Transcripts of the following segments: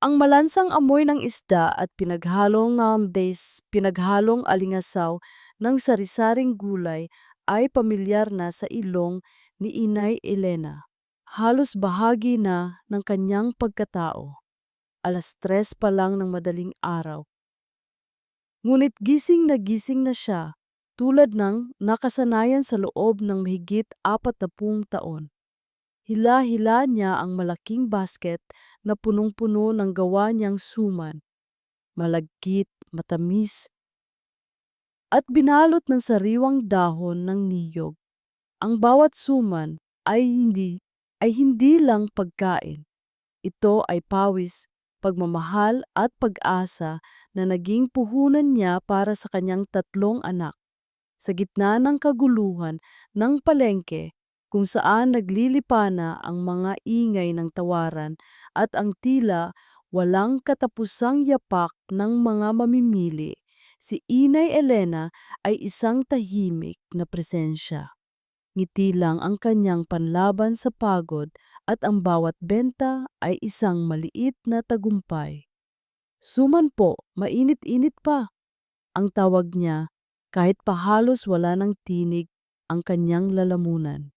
Ang malansang amoy ng isda at pinaghalong alingasaw ng sari-saring gulay ay pamilyar na sa ilong ni Inay Elena. Halos bahagi na ng kanyang pagkatao. 3:00 pa lang ng madaling araw. Ngunit gising na siya, tulad ng nakasanayan sa loob ng mahigit 40 taon. Hila-hila niya ang malaking basket na punong-puno ng gawa niyang suman, malagkit, matamis, at binalot ng sariwang dahon ng niyog. Ang bawat suman ay hindi lang pagkain. Ito ay pawis, pagmamahal at pag-asa na naging puhunan niya para sa kanyang 3 anak. Sa gitna ng kaguluhan ng palengke, kung saan naglilipana ang mga ingay ng tawaran at ang tila walang katapusang yapak ng mga mamimili, si Inay Elena ay isang tahimik na presensya. Ngiti lang ang kanyang panlaban sa pagod at ang bawat benta ay isang maliit na tagumpay. Suman po, mainit-init pa, ang tawag niya kahit pa halos wala ng tinig ang kanyang lalamunan.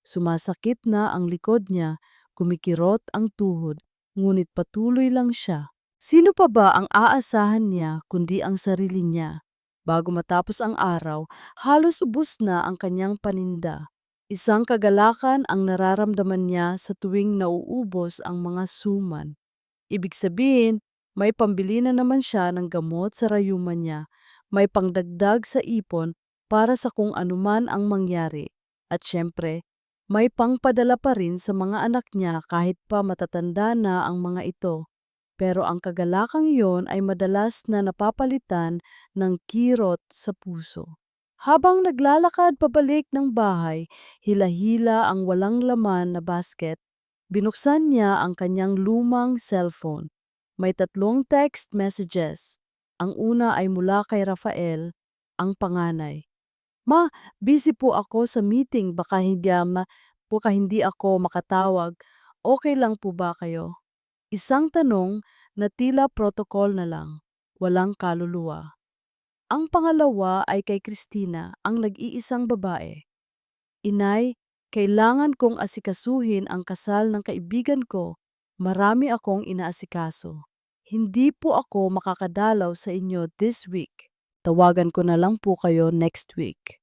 Sumasakit na ang likod niya, kumikirot ang tuhod, ngunit patuloy lang siya. Sino pa ba ang aasahan niya kundi ang sarili niya? Bago matapos ang araw, halos ubos na ang kanyang paninda. Isang kagalakan ang nararamdaman niya sa tuwing nauubos ang mga suman. Ibig sabihin, may pambili na naman siya ng gamot sa rayuman niya, may pangdagdag sa ipon para sa kung anuman ang mangyari, at syempre, may pangpadala pa rin sa mga anak niya kahit pa matatanda na ang mga ito. Pero ang kagalakang iyon ay madalas na napapalitan ng kirot sa puso. Habang naglalakad pabalik ng bahay, hila-hila ang walang laman na basket, binuksan niya ang kanyang lumang cellphone. May 3 text messages. Ang una ay mula kay Rafael, ang panganay. Ma, busy po ako sa meeting, baka hindi ako makatawag. Okay lang po ba kayo? Isang tanong na tila protocol na lang, walang kaluluwa. Ang pangalawa ay kay Christina, ang nag-iisang babae. Inay, kailangan kong asikasuhin ang kasal ng kaibigan ko. Marami akong inaasikaso. Hindi po ako makakadalaw sa inyo this week. Tawagan ko na lang po kayo next week.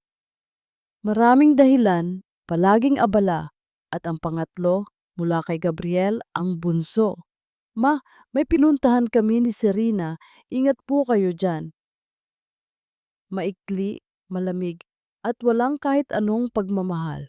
Maraming dahilan, palaging abala, at ang pangatlo mula kay Gabriel, ang bunso. Ma, may pinuntahan kami ni Serena. Ingat po kayo dyan. Maikli, malamig, at walang kahit anong pagmamahal.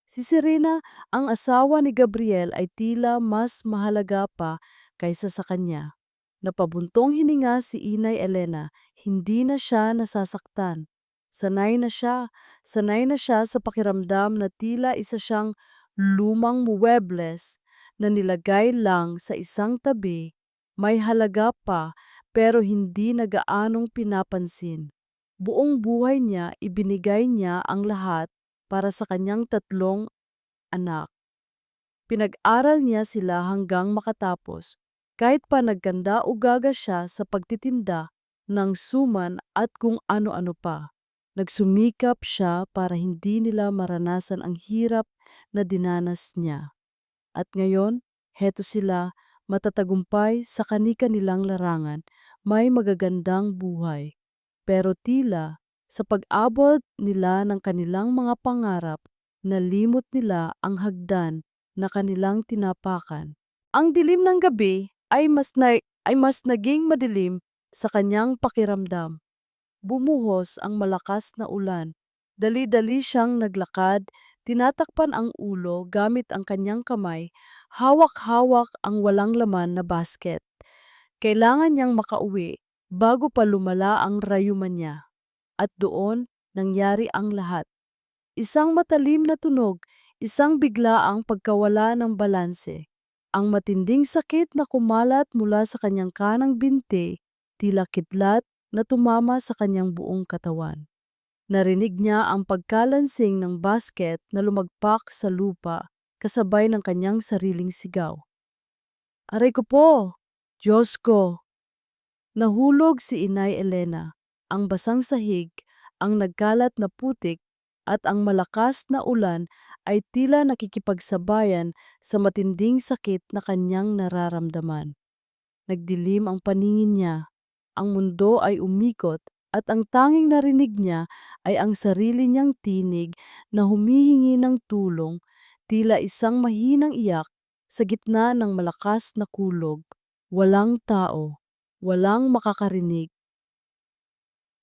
Si Serena, ang asawa ni Gabriel, ay tila mas mahalaga pa kaysa sa kanya. Napabuntong hininga si Inay Elena, hindi na siya nasasaktan. Sanay na siya sa pakiramdam na tila isa siyang lumang muwebles na nilagay lang sa isang tabi, may halaga pa pero hindi na gaanong pinapansin. Buong buhay niya ibinigay niya ang lahat para sa kanyang 3 anak. Pinag-aral niya sila hanggang makatapos, kahit pa nagkanda-ugaga siya sa pagtitinda ng suman at kung ano-ano pa. Nagsumikap siya para hindi nila maranasan ang hirap na dinanas niya. At ngayon, heto sila, matatagumpay sa kani-kanilang larangan, may magagandang buhay. Pero tila, sa pag-abot nila ng kanilang mga pangarap, nalimot nila ang hagdan na kanilang tinapakan. Ang dilim ng gabi ay mas naging madilim sa kanyang pakiramdam. Bumuhos ang malakas na ulan. Dali-dali siyang naglakad, tinatakpan ang ulo gamit ang kanyang kamay, hawak-hawak ang walang laman na basket. Kailangan niyang makauwi bago pa lumala ang rayuman niya. At doon, nangyari ang lahat. Isang matalim na tunog, isang biglaang pagkawala ng balanse. Ang matinding sakit na kumalat mula sa kanyang kanang binti, tila kidlat na tumama sa kanyang buong katawan. Narinig niya ang pagkalansing ng basket na lumagpak sa lupa kasabay ng kanyang sariling sigaw. Aray ko po! Diyos ko! Nahulog si Inay Elena. Ang basang sahig, ang nagkalat na putik, at ang malakas na ulan ay tila nakikipagsabayan sa matinding sakit na kanyang nararamdaman. Nagdilim ang paningin niya, ang mundo ay umikot, at ang tanging narinig niya ay ang sarili niyang tinig na humihingi ng tulong, tila isang mahinang iyak sa gitna ng malakas na kulog. Walang tao, walang makakarinig.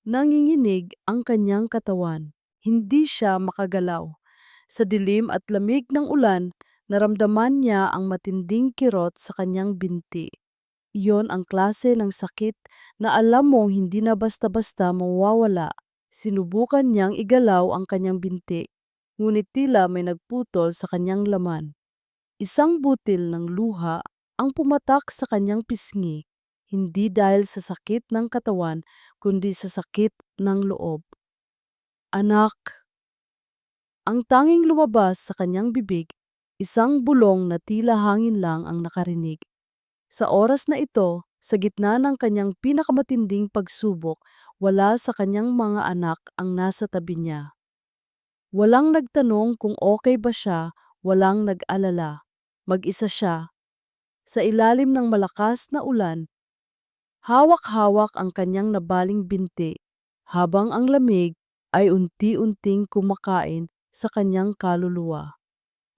Nanginginig ang kanyang katawan. Hindi siya makagalaw. Sa dilim at lamig ng ulan, naramdaman niya ang matinding kirot sa kanyang binti. Iyon ang klase ng sakit na alam mo hindi na basta-basta mawawala. Sinubukan niyang igalaw ang kanyang binti, ngunit tila may nagputol sa kanyang laman. Isang butil ng luha ang pumatak sa kanyang pisngi, hindi dahil sa sakit ng katawan, kundi sa sakit ng loob. Anak! Ang tanging lumabas sa kanyang bibig, isang bulong na tila hangin lang ang nakarinig. Sa oras na ito, sa gitna ng kanyang pinakamatinding pagsubok, wala sa kanyang mga anak ang nasa tabi niya. Walang nagtanong kung okay ba siya, walang nag-alala. Mag-isa siya. Sa ilalim ng malakas na ulan, hawak-hawak ang kanyang nabaling binti, habang ang lamig ay unti-unting kumakain sa kanyang kaluluwa.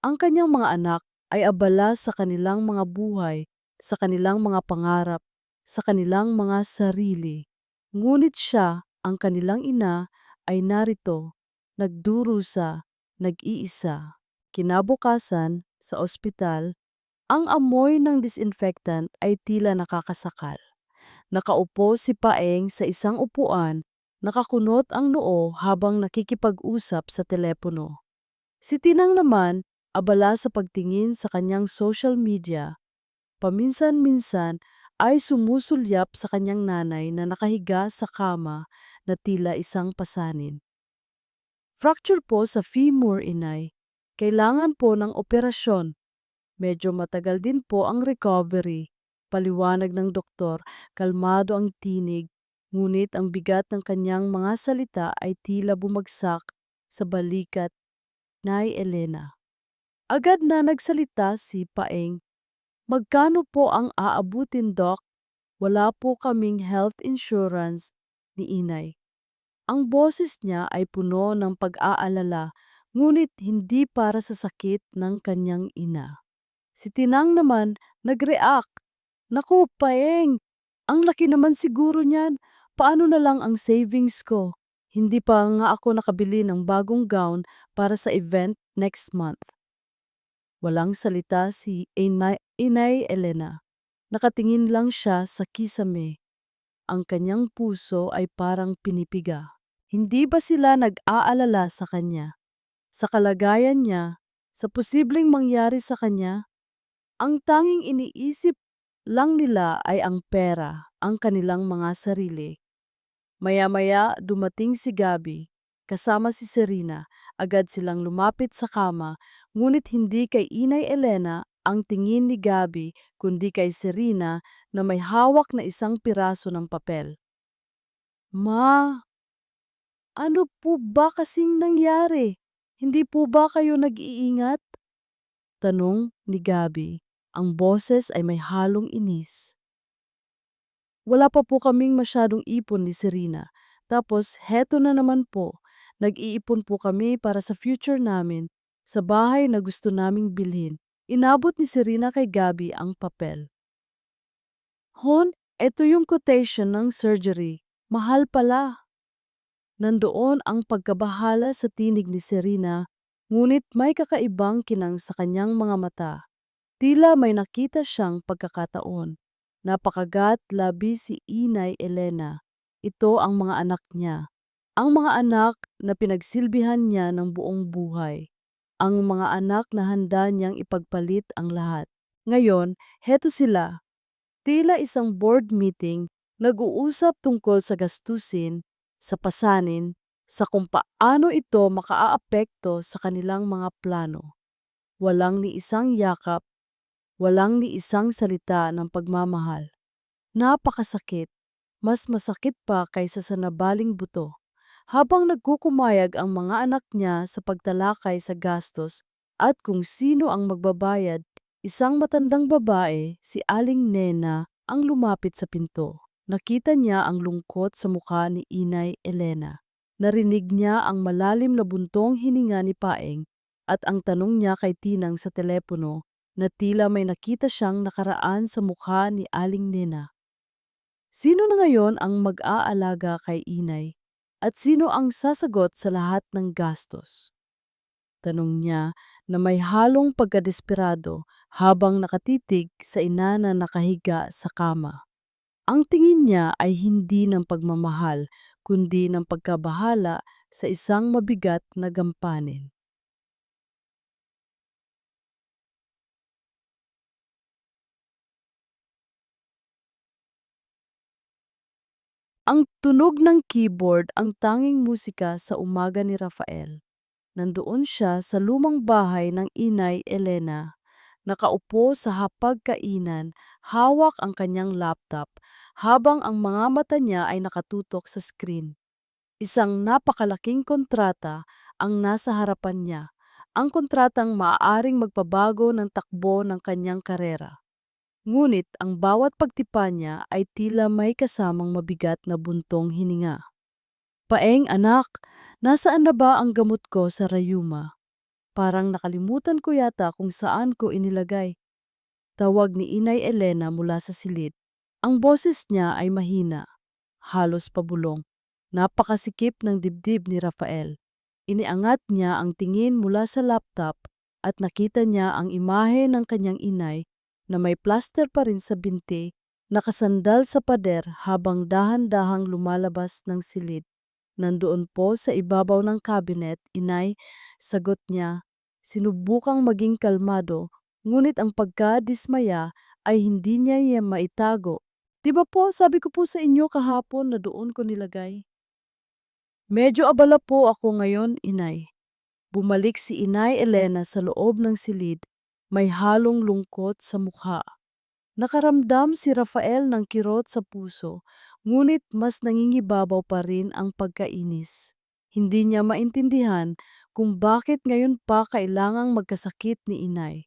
Ang kanyang mga anak ay abala sa kanilang mga buhay, sa kanilang mga pangarap, sa kanilang mga sarili. Ngunit siya, ang kanilang ina, ay narito, nagdurusa, nag-iisa. Kinabukasan, sa ospital, ang amoy ng disinfectant ay tila nakakasakal. Nakaupo si Paeng sa isang upuan, nakakunot ang noo habang nakikipag-usap sa telepono. Si Tinang naman, abala sa pagtingin sa kanyang social media, paminsan-minsan ay sumusulyap sa kanyang nanay na nakahiga sa kama na tila isang pasanin. Fracture po sa femur, inay. Kailangan po ng operasyon. Medyo matagal din po ang recovery. Paliwanag ng doktor, kalmado ang tinig, ngunit ang bigat ng kanyang mga salita ay tila bumagsak sa balikat. Nay Elena. Agad na nagsalita si Paeng. Magkano po ang aabutin, Doc? Wala po kaming health insurance, ni Inay. Ang boses niya ay puno ng pag-aalala, ngunit hindi para sa sakit ng kanyang ina. Si Tinang naman nag-react. Naku, Paeng, ang laki naman siguro niyan. Paano na lang ang savings ko? Hindi pa nga ako nakabili ng bagong gown para sa event next month. Walang salita si Inay Elena. Nakatingin lang siya sa kisame. Ang kanyang puso ay parang pinipiga. Hindi ba sila nag-aalala sa kanya? Sa kalagayan niya? Sa posibleng mangyari sa kanya? Ang tanging iniisip lang nila ay ang pera, ang kanilang mga sarili. Maya-maya dumating si Gabi, kasama si Serena. Agad silang lumapit sa kama, ngunit hindi kay Inay Elena ang tingin ni Gabi, kundi kay Serena na may hawak na isang piraso ng papel. Ma, ano po ba kasing nangyari? Hindi po ba kayo nag-iingat? Tanong ni Gabi. Ang boses ay may halong inis. Wala pa po kaming masyadong ipon ni Serena. Tapos heto na naman po, nag-iipon po kami para sa future namin, sa bahay na gusto naming bilhin. Inabot ni Serena kay Gabi ang papel. Hon, eto yung quotation ng surgery. Mahal pala. Nandoon ang pagkabahala sa tinig ni Serena, ngunit may kakaibang kinang sa kanyang mga mata. Tila may nakita siyang pagkakataon. Napakagat labi si Inay Elena. Ito ang mga anak niya. Ang mga anak na pinagsilbihan niya ng buong buhay. Ang mga anak na handa niyang ipagpalit ang lahat. Ngayon, heto sila. Tila isang board meeting, nag-uusap tungkol sa gastusin, sa pasanin, sa kung paano ito makaaapekto sa kanilang mga plano. Walang ni isang yakap, walang ni isang salita ng pagmamahal. Napakasakit, mas masakit pa kaysa sa nabaling buto. Habang nagkukumayag ang mga anak niya sa pagtalakay sa gastos at kung sino ang magbabayad, isang matandang babae, si Aling Nena, ang lumapit sa pinto. Nakita niya ang lungkot sa mukha ni Inay Elena. Narinig niya ang malalim na buntong hininga ni Paeng at ang tanong niya kay Tinang sa telepono na tila may nakita siyang nakaraan sa mukha ni Aling Nena. Sino na ngayon ang mag-aalaga kay Inay? At sino ang sasagot sa lahat ng gastos? Tanong niya na may halong pagkadesperado habang nakatitig sa ina na nakahiga sa kama. Ang tingin niya ay hindi ng pagmamahal, kundi ng pagkabahala sa isang mabigat na gampanin. Ang tunog ng keyboard ang tanging musika sa umaga ni Rafael. Nandoon siya sa lumang bahay ng Inay Elena. Nakaupo sa hapagkainan, hawak ang kanyang laptop, habang ang mga mata niya ay nakatutok sa screen. Isang napakalaking kontrata ang nasa harapan niya, ang kontratang maaaring magpabago ng takbo ng kanyang karera. Ngunit ang bawat pagtipa niya ay tila may kasamang mabigat na buntong hininga. Paeng anak, nasaan na ba ang gamot ko sa rayuma? Parang nakalimutan ko yata kung saan ko inilagay. Tawag ni Inay Elena mula sa silid. Ang boses niya ay mahina, halos pabulong. Napakasikip ng dibdib ni Rafael. Iniangat niya ang tingin mula sa laptop at nakita niya ang imahe ng kanyang inay na may plaster pa rin sa binti, nakasandal sa pader habang dahan-dahang lumalabas ng silid. Nandoon po sa ibabaw ng cabinet, Inay, sagot niya. Sinubukang maging kalmado, ngunit ang pagkadismaya ay hindi niya yan maitago. Di ba po, sabi ko po sa inyo kahapon na doon ko nilagay. Medyo abala po ako ngayon, Inay. Bumalik si Inay Elena sa loob ng silid, may halong lungkot sa mukha. Nakaramdam si Rafael ng kirot sa puso, ngunit mas nangingibabaw pa rin ang pagkainis. Hindi niya maintindihan kung bakit ngayon pa kailangang magkasakit ni Inay.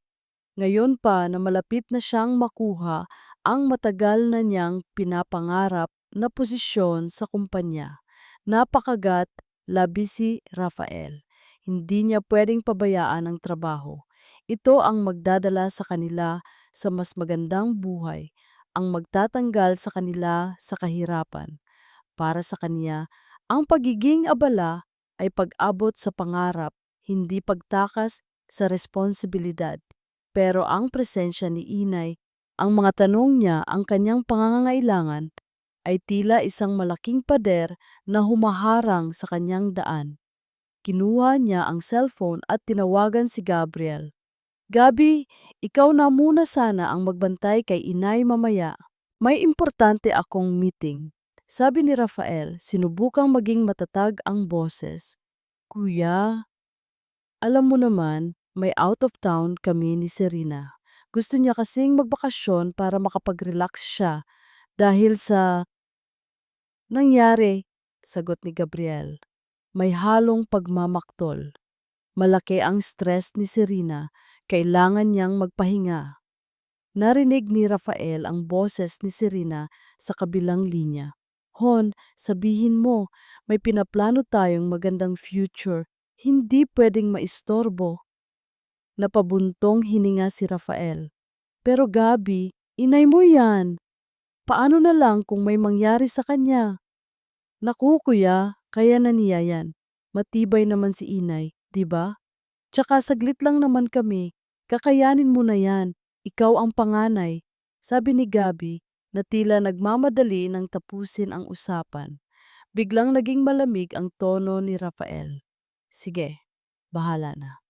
Ngayon pa na malapit na siyang makuha ang matagal na niyang pinapangarap na posisyon sa kumpanya. Napakagat, labi si Rafael. Hindi niya pwedeng pabayaan ang trabaho. Ito ang magdadala sa kanila sa mas magandang buhay, ang magtatanggal sa kanila sa kahirapan. Para sa kanya, ang pagiging abala ay pag-abot sa pangarap, hindi pagtakas sa responsibilidad. Pero ang presensya ni Inay, ang mga tanong niya, ang kanyang pangangailangan, ay tila isang malaking pader na humaharang sa kanyang daan. Kinuha niya ang cellphone at tinawagan si Gabriel. Gabi, ikaw na muna sana ang magbantay kay Inay mamaya. May importante akong meeting. Sabi ni Rafael, sinubukang maging matatag ang boses. Kuya, alam mo naman, may out of town kami ni Serena. Gusto niya kasing magbakasyon para makapag-relax siya dahil sa nangyari, sagot ni Gabriel. May halong pagmamaktol. Malaki ang stress ni Serena, kailangan niyang magpahinga. Narinig ni Rafael ang boses ni Serena sa kabilang linya. Hon, sabihin mo, may pinaplano tayong magandang future. Hindi pwedeng maistorbo. Napabuntong hininga si Rafael. Pero Gabi, inay mo yan. Paano na lang kung may mangyari sa kanya? Naku kuya, kaya na niya yan. Matibay naman si inay, di ba? Tsaka saglit lang naman kami. Kakayanin mo na yan. Ikaw ang panganay. Sabi ni Gabi na tila nagmamadali nang tapusin ang usapan. Biglang naging malamig ang tono ni Rafael. Sige, bahala na.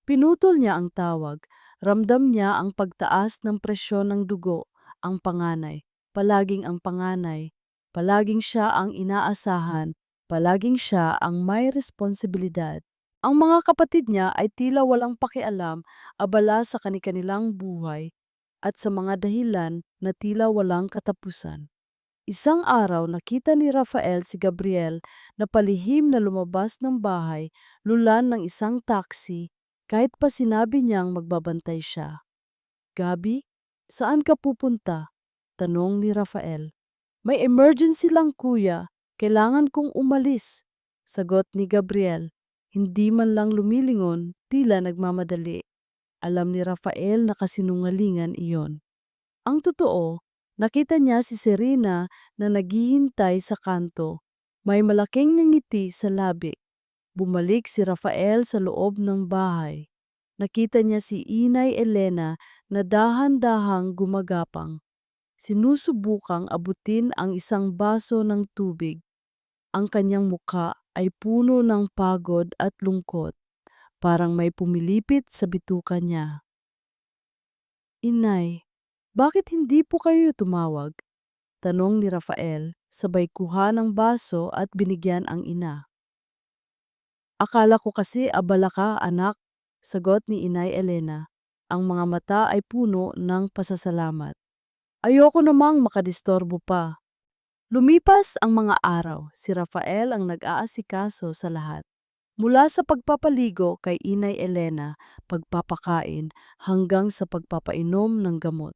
Pinutol niya ang tawag. Ramdam niya ang pagtaas ng presyon ng dugo. Ang panganay. Palaging ang panganay. Palaging siya ang inaasahan. Palaging siya ang may responsibilidad. Ang mga kapatid niya ay tila walang pakialam, abala sa kanilang buhay. at sa mga dahilan na tila walang katapusan. Isang araw nakita ni Rafael si Gabriel na palihim na lumabas ng bahay, lulan ng isang taxi kahit pa sinabi niyang magbabantay siya. Gabi, saan ka pupunta? Tanong ni Rafael. May emergency lang kuya, kailangan kong umalis. Sagot ni Gabriel, hindi man lang lumilingon, tila nagmamadali. Alam ni Rafael na kasinungalingan iyon. Ang totoo, nakita niya si Serena na naghihintay sa kanto. May malaking ngiti sa labi. Bumalik si Rafael sa loob ng bahay. Nakita niya si Inay Elena na dahan-dahang gumagapang. Sinusubukang abutin ang isang baso ng tubig. Ang kanyang muka ay puno ng pagod at lungkot. Parang may pumilipit sa bituka niya. Inay, bakit hindi po kayo tumawag? Tanong ni Rafael, sabay kuha ng baso at binigyan ang ina. Akala ko kasi abala ka, anak, sagot ni Inay Elena. Ang mga mata ay puno ng pasasalamat. Ayoko namang makadistorbo pa. Lumipas ang mga araw, si Rafael ang nag-aasikaso sa lahat. Mula sa pagpapaligo kay Inay Elena, pagpapakain, hanggang sa pagpapainom ng gamot.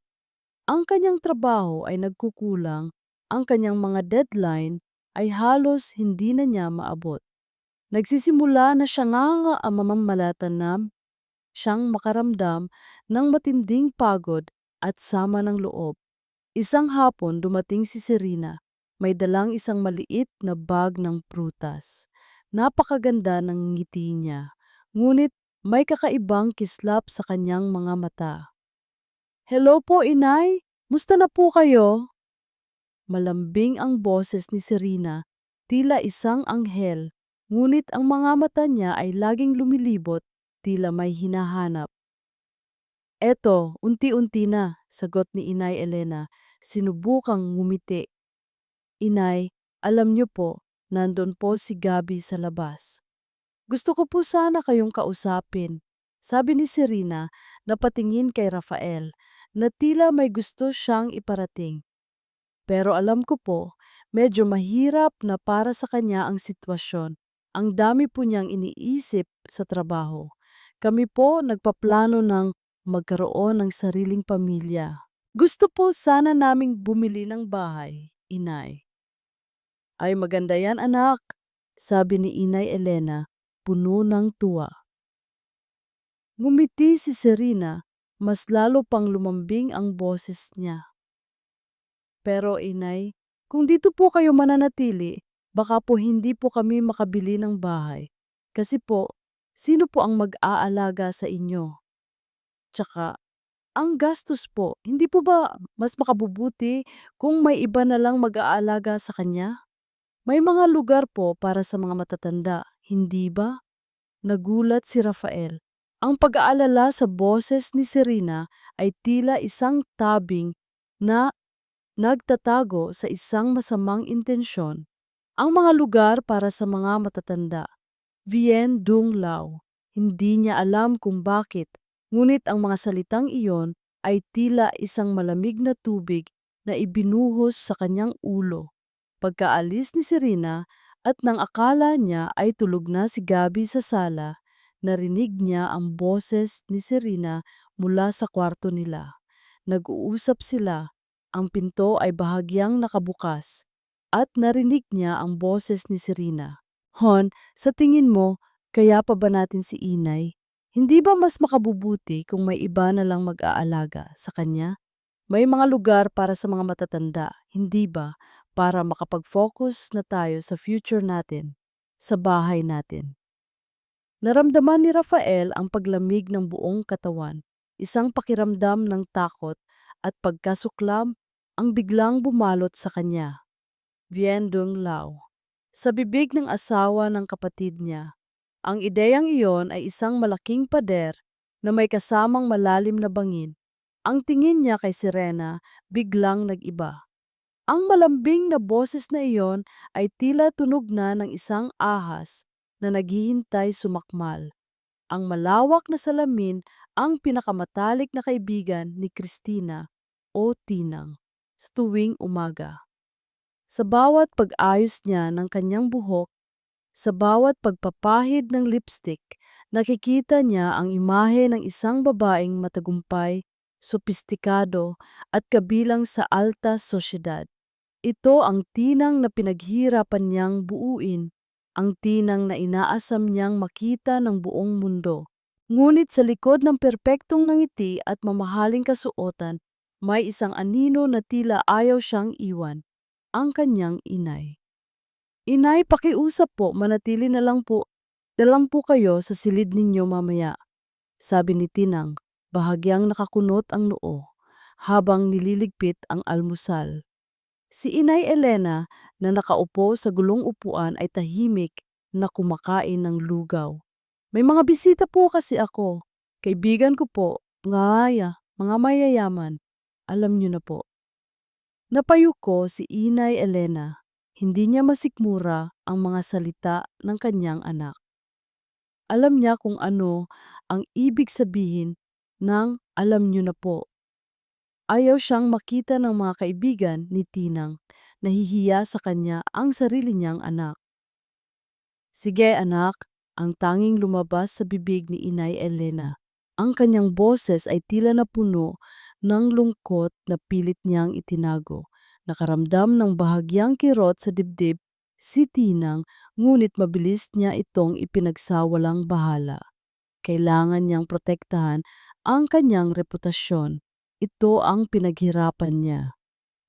Ang kanyang trabaho ay nagkukulang, ang kanyang mga deadline ay halos hindi na niya maabot. Nagsisimula na siya nga mamamalatan na siyang makaramdam ng matinding pagod at sama ng loob. Isang hapon dumating si Serena, may dalang isang maliit na bag ng prutas. Napakaganda ng ngiti niya, ngunit may kakaibang kislap sa kanyang mga mata. Hello po, Inay! Musta na po kayo? Malambing ang boses ni Serena, tila isang anghel, ngunit ang mga mata niya ay laging lumilibot, tila may hinahanap. Eto, unti-unti na, sagot ni Inay Elena, sinubukang ngumiti. Inay, alam niyo po, nandun po si Gabi sa labas. Gusto ko po sana kayong kausapin, sabi ni Serena na patingin kay Rafael, na tila may gusto siyang iparating. Pero alam ko po, medyo mahirap na para sa kanya ang sitwasyon. Ang dami po niyang iniisip sa trabaho. Kami po nagpaplano ng magkaroon ng sariling pamilya. Gusto po sana naming bumili ng bahay, Inay. Ay maganda yan anak, sabi ni Inay Elena, puno ng tuwa. Ngumiti si Serena, mas lalo pang lumambing ang boses niya. Pero inay, kung dito po kayo mananatili, baka po hindi po kami makabili ng bahay. Kasi po, sino po ang mag-aalaga sa inyo? Tsaka, ang gastos po, hindi po ba mas makabubuti kung may iba na lang mag-aalaga sa kanya? May mga lugar po para sa mga matatanda, hindi ba? Nagulat si Rafael. Ang pag-aalala sa boses ni Serena ay tila isang tabing na nagtatago sa isang masamang intensyon. Ang mga lugar para sa mga matatanda. Vien Dung Lao. Hindi niya alam kung bakit, ngunit ang mga salitang iyon ay tila isang malamig na tubig na ibinuhos sa kanyang ulo. Pagkaalis ni Serena at nang akala niya ay tulog na si Gabi sa sala, narinig niya ang boses ni Serena mula sa kwarto nila. Nag-uusap sila. Ang pinto ay bahagyang nakabukas at narinig niya ang boses ni Serena. Hon, sa tingin mo, kaya pa ba natin si Inay? Hindi ba mas makabubuti kung may iba na lang mag-aalaga sa kanya? May mga lugar para sa mga matatanda, hindi ba? Para makapag-focus na tayo sa future natin, sa bahay natin. Naramdaman ni Rafael ang paglamig ng buong katawan, isang pakiramdam ng takot at pagkasuklam ang biglang bumalot sa kanya. Vien Dung Lao. Sa bibig ng asawa ng kapatid niya, ang ideyang iyon ay isang malaking pader na may kasamang malalim na bangin. Ang tingin niya kay Serena biglang nag-iba. Ang malambing na boses na iyon ay tila tunog na ng isang ahas na naghihintay sumakmal. Ang malawak na salamin ang pinakamatalik na kaibigan ni Christina o Tinang sa tuwing umaga. Sa bawat pag-ayos niya ng kanyang buhok, sa bawat pagpapahid ng lipstick, nakikita niya ang imahe ng isang babaeng matagumpay, sopistikado at kabilang sa alta sosyedad. Ito ang tinang na pinaghirapan niyang buuin, ang tinang na inaasam niyang makita ng buong mundo. Ngunit sa likod ng perpektong ngiti at mamahaling kasuotan, may isang anino na tila ayaw siyang iwan, ang kanyang inay. Inay, pakiusap po, manatili na lang po. Dalang po kayo sa silid ninyo mamaya, sabi ni Tinang, bahagyang nakakunot ang noo, habang nililigpit ang almusal. Si Inay Elena na nakaupo sa gulong upuan ay tahimik na kumakain ng lugaw. May mga bisita po kasi ako. Kaibigan ko po, mga mayayaman. Alam niyo na po. Napayuko si Inay Elena. Hindi niya masikmura ang mga salita ng kanyang anak. Alam niya kung ano ang ibig sabihin ng alam niyo na po. Ayaw siyang makita ng mga kaibigan ni Tinang. Nahihiya sa kanya ang sarili niyang anak. Sige anak, ang tanging lumabas sa bibig ni Inay Elena. Ang kanyang boses ay tila napuno ng lungkot na pilit niyang itinago. Nakaramdam ng bahagyang kirot sa dibdib si Tinang, ngunit mabilis niya itong ipinagsawalang bahala. Kailangan niyang protektahan ang kanyang reputasyon. Ito ang pinaghirapan niya.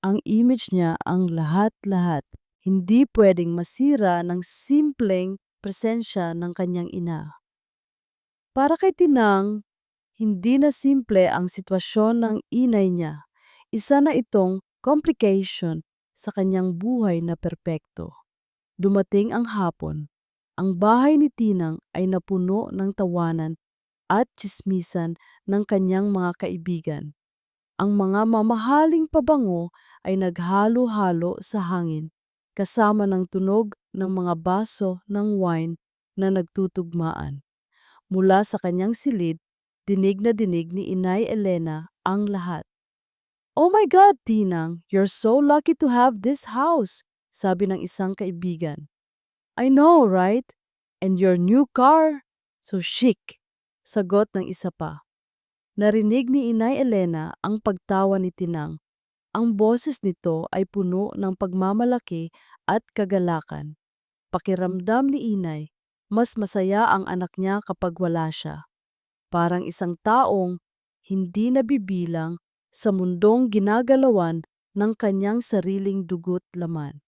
Ang image niya ang lahat-lahat. Hindi pwedeng masira ng simpleng presensya ng kanyang ina. Para kay Tinang, hindi na simple ang sitwasyon ng inay niya. Isa na itong complication sa kanyang buhay na perpekto. Dumating ang hapon. Ang bahay ni Tinang ay napuno ng tawanan at tsismisan ng kanyang mga kaibigan. Ang mga mamahaling pabango ay naghalo-halo sa hangin, kasama ng tunog ng mga baso ng wine na nagtutugmaan. Mula sa kanyang silid, dinig na dinig ni Inay Elena ang lahat. "Oh my God, Tinang! You're so lucky to have this house!" sabi ng isang kaibigan. "I know, right? And your new car? So chic!" sagot ng isa pa. Narinig ni Inay Elena ang pagtawa ni Tinang. Ang boses nito ay puno ng pagmamalaki at kagalakan. Pakiramdam ni Inay, mas masaya ang anak niya kapag wala siya. Parang isang taong hindi nabibilang sa mundong ginagalawan ng kanyang sariling dugo't laman.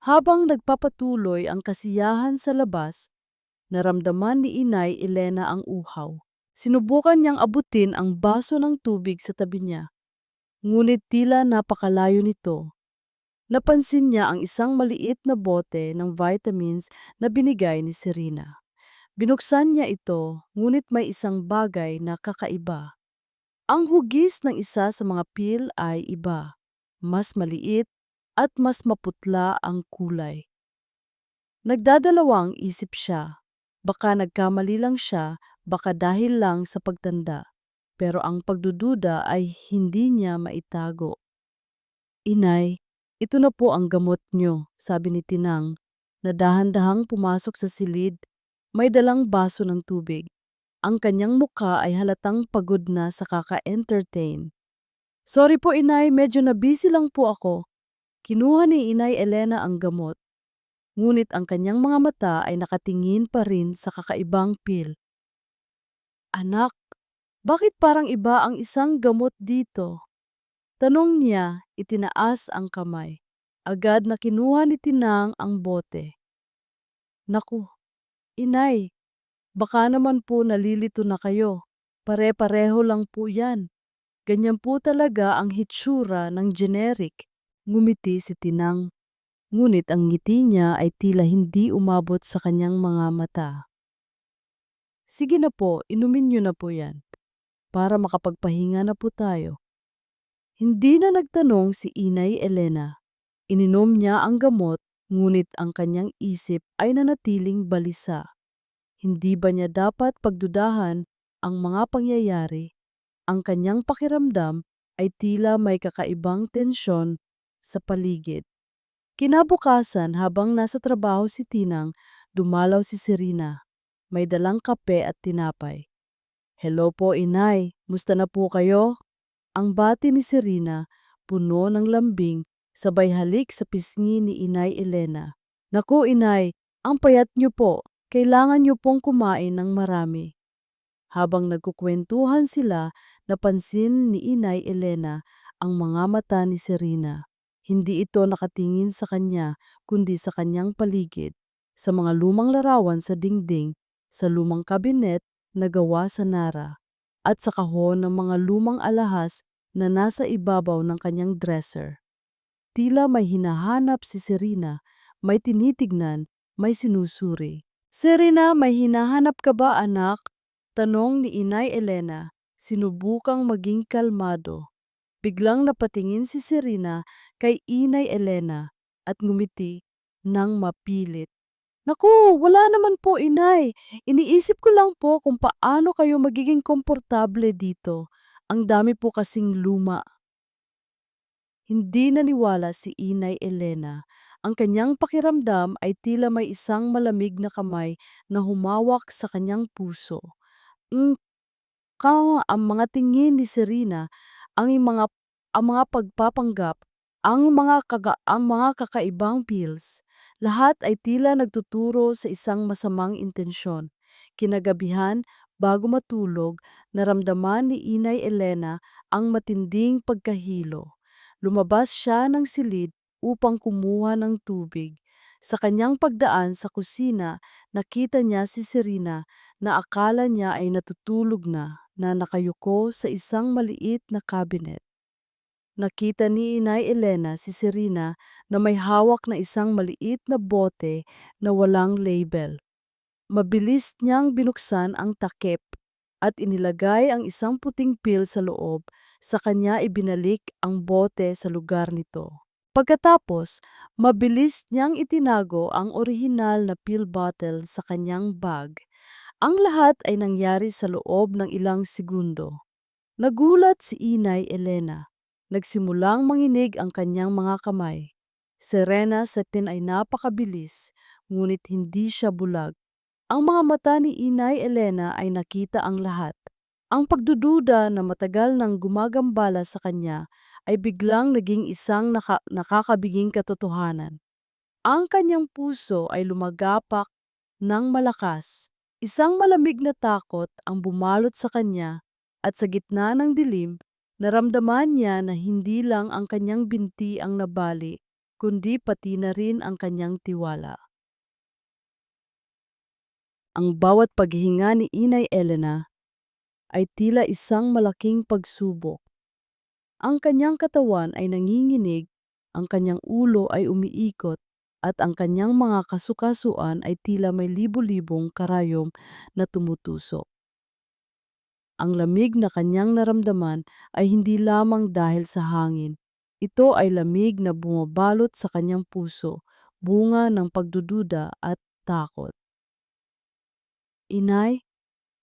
Habang nagpapatuloy ang kasiyahan sa labas, naramdaman ni Inay Elena ang uhaw. Sinubukan niyang abutin ang baso ng tubig sa tabi niya, ngunit tila napakalayo nito. Napansin niya ang isang maliit na bote ng vitamins na binigay ni Serena. Binuksan niya ito, ngunit may isang bagay na kakaiba. Ang hugis ng isa sa mga pil ay iba, mas maliit at mas maputla ang kulay. Nagdadalawang isip siya. Baka nagkamali lang siya, baka dahil lang sa pagtanda. Pero ang pagdududa ay hindi niya maitago. "Inay, ito na po ang gamot niyo," sabi ni Tinang, na dahan-dahang pumasok sa silid. May dalang baso ng tubig. Ang kanyang mukha ay halatang pagod na sa kaka-entertain. "Sorry po inay, medyo na busy lang po ako." Kinuha ni Inay Elena ang gamot. Ngunit ang kanyang mga mata ay nakatingin pa rin sa kakaibang pil. "Anak, bakit parang iba ang isang gamot dito?" Tanong niya, itinaas ang kamay. Agad na kinuha ni Tinang ang bote. "Naku, inay, baka naman po nalilito na kayo. Pare-pareho lang po yan. Ganyan po talaga ang hitsura ng generic." Ngumiti si Tinang, ngunit ang ngiti niya ay tila hindi umabot sa kanyang mga mata. "Sige na po, inumin niyo na po yan, para makapagpahinga na po tayo." Hindi na nagtanong si Inay Elena. Ininom niya ang gamot, ngunit ang kanyang isip ay nanatiling balisa. Hindi ba niya dapat pagdudahan ang mga pangyayari? Ang kanyang pakiramdam ay tila may kakaibang tensyon sa paligid. Kinabukasan habang nasa trabaho si Tinang, dumalaw si Serena. May dalang kape at tinapay. "Hello po, inay. Musta na po kayo?" Ang bati ni Serena, puno ng lambing, sabay halik sa pisngi ni Inay Elena. "Naku, inay, ang payat niyo po. Kailangan niyo pong kumain ng marami." Habang nagkukwentuhan sila, napansin ni Inay Elena ang mga mata ni Serena. Hindi ito nakatingin sa kanya, kundi sa kanyang paligid, sa mga lumang larawan sa dingding, sa lumang kabinet na gawa sa nara, at sa kahon ng mga lumang alahas na nasa ibabaw ng kanyang dresser. Tila may hinahanap si Serena, may tinitignan, may sinusuri. "Serena, may hinahanap ka ba, anak?" Tanong ni Inay Elena, sinubukang maging kalmado. Biglang napatingin si Serena kay Inay Elena at ngumiti ng mapilit. "Naku, wala naman po, inay. Iniisip ko lang po kung paano kayo magiging komportable dito. Ang dami po kasing luma." Hindi naniwala si Inay Elena. Ang kanyang pakiramdam ay tila may isang malamig na kamay na humawak sa kanyang puso. Mm, ang mga tingin ni Serena, ang mga pagpapanggap, ang mga kakaibang pills, lahat ay tila nagtuturo sa isang masamang intensyon. Kinagabihan, bago matulog, naramdaman ni Inay Elena ang matinding pagkahilo. Lumabas siya ng silid upang kumuha ng tubig. Sa kanyang pagdaan sa kusina, nakita niya si Serena na akala niya ay natutulog na nakayuko sa isang maliit na cabinet. Nakita ni Inay Elena si Serena na may hawak na isang maliit na bote na walang label. Mabilis niyang binuksan ang takip at inilagay ang isang puting pil sa loob, sa kanya ibinalik ang bote sa lugar nito. Pagkatapos, mabilis niyang itinago ang orihinal na pill bottle sa kanyang bag. Ang lahat ay nangyari sa loob ng ilang segundo. Nagulat si Inay Elena. Nagsimulang manginig ang kanyang mga kamay. Serena sa tin ay napakabilis, ngunit hindi siya bulag. Ang mga mata ni Inay Elena ay nakita ang lahat. Ang pagdududa na matagal nang gumagambala sa kanya ay biglang naging isang nakakabiging katotohanan. Ang kanyang puso ay lumagapak ng malakas. Isang malamig na takot ang bumalot sa kanya at sa gitna ng dilim, naramdaman niya na hindi lang ang kanyang binti ang nabali, kundi pati na rin ang kanyang tiwala. Ang bawat paghinga ni Inay Elena ay tila isang malaking pagsubok. Ang kanyang katawan ay nanginginig, ang kanyang ulo ay umiikot, at ang kanyang mga kasukasuan ay tila may libo-libong karayom na tumutusok. Ang lamig na kanyang naramdaman ay hindi lamang dahil sa hangin. Ito ay lamig na bumabalot sa kanyang puso, bunga ng pagdududa at takot. "Inay,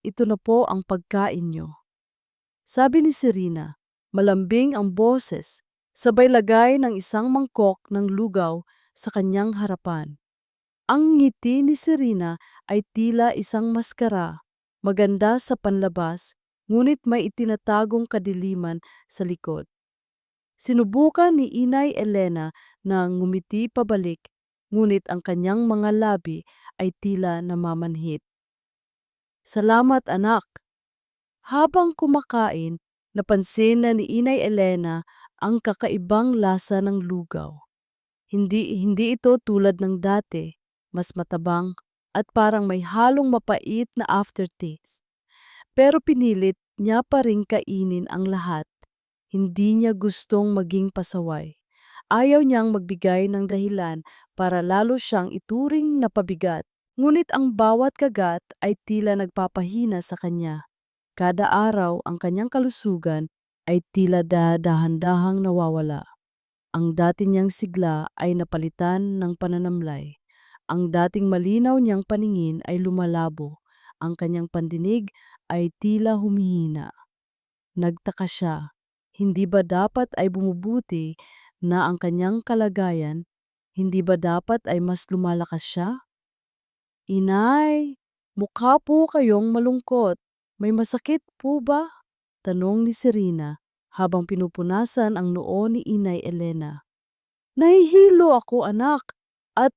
ito na po ang pagkain niyo." Sabi ni Serena, malambing ang boses, sabay lagay ng isang mangkok ng lugaw sa kanyang harapan. Ang ngiti ni Serena ay tila isang maskara, maganda sa panlabas, ngunit may itinatagong kadiliman sa likod. Sinubukan ni Inay Elena na ngumiti pabalik, ngunit ang kanyang mga labi ay tila namamanhit. "Salamat, anak." Habang kumakain, napansin na ni Inay Elena ang kakaibang lasa ng lugaw. Hindi ito tulad ng dati, mas matabang at parang may halong mapait na aftertaste. Pero pinilit niya pa ring kainin ang lahat. Hindi niya gustong maging pasaway. Ayaw niyang magbigay ng dahilan para lalo siyang ituring na pabigat. Ngunit ang bawat kagat ay tila nagpapahina sa kanya. Kada araw ang kanyang kalusugan ay tila dahan-dahang nawawala. Ang dati niyang sigla ay napalitan ng pananamlay. Ang dating malinaw niyang paningin ay lumalabo. Ang kanyang pandinig ay tila humihina. Nagtaka siya. Hindi ba dapat ay bumubuti na ang kanyang kalagayan? Hindi ba dapat ay mas lumalakas siya? Inay, mukha po kayong malungkot. May masakit po ba? Tanong ni Serena habang pinupunasan ang noo ni Inay Elena. Nahihilo ako anak at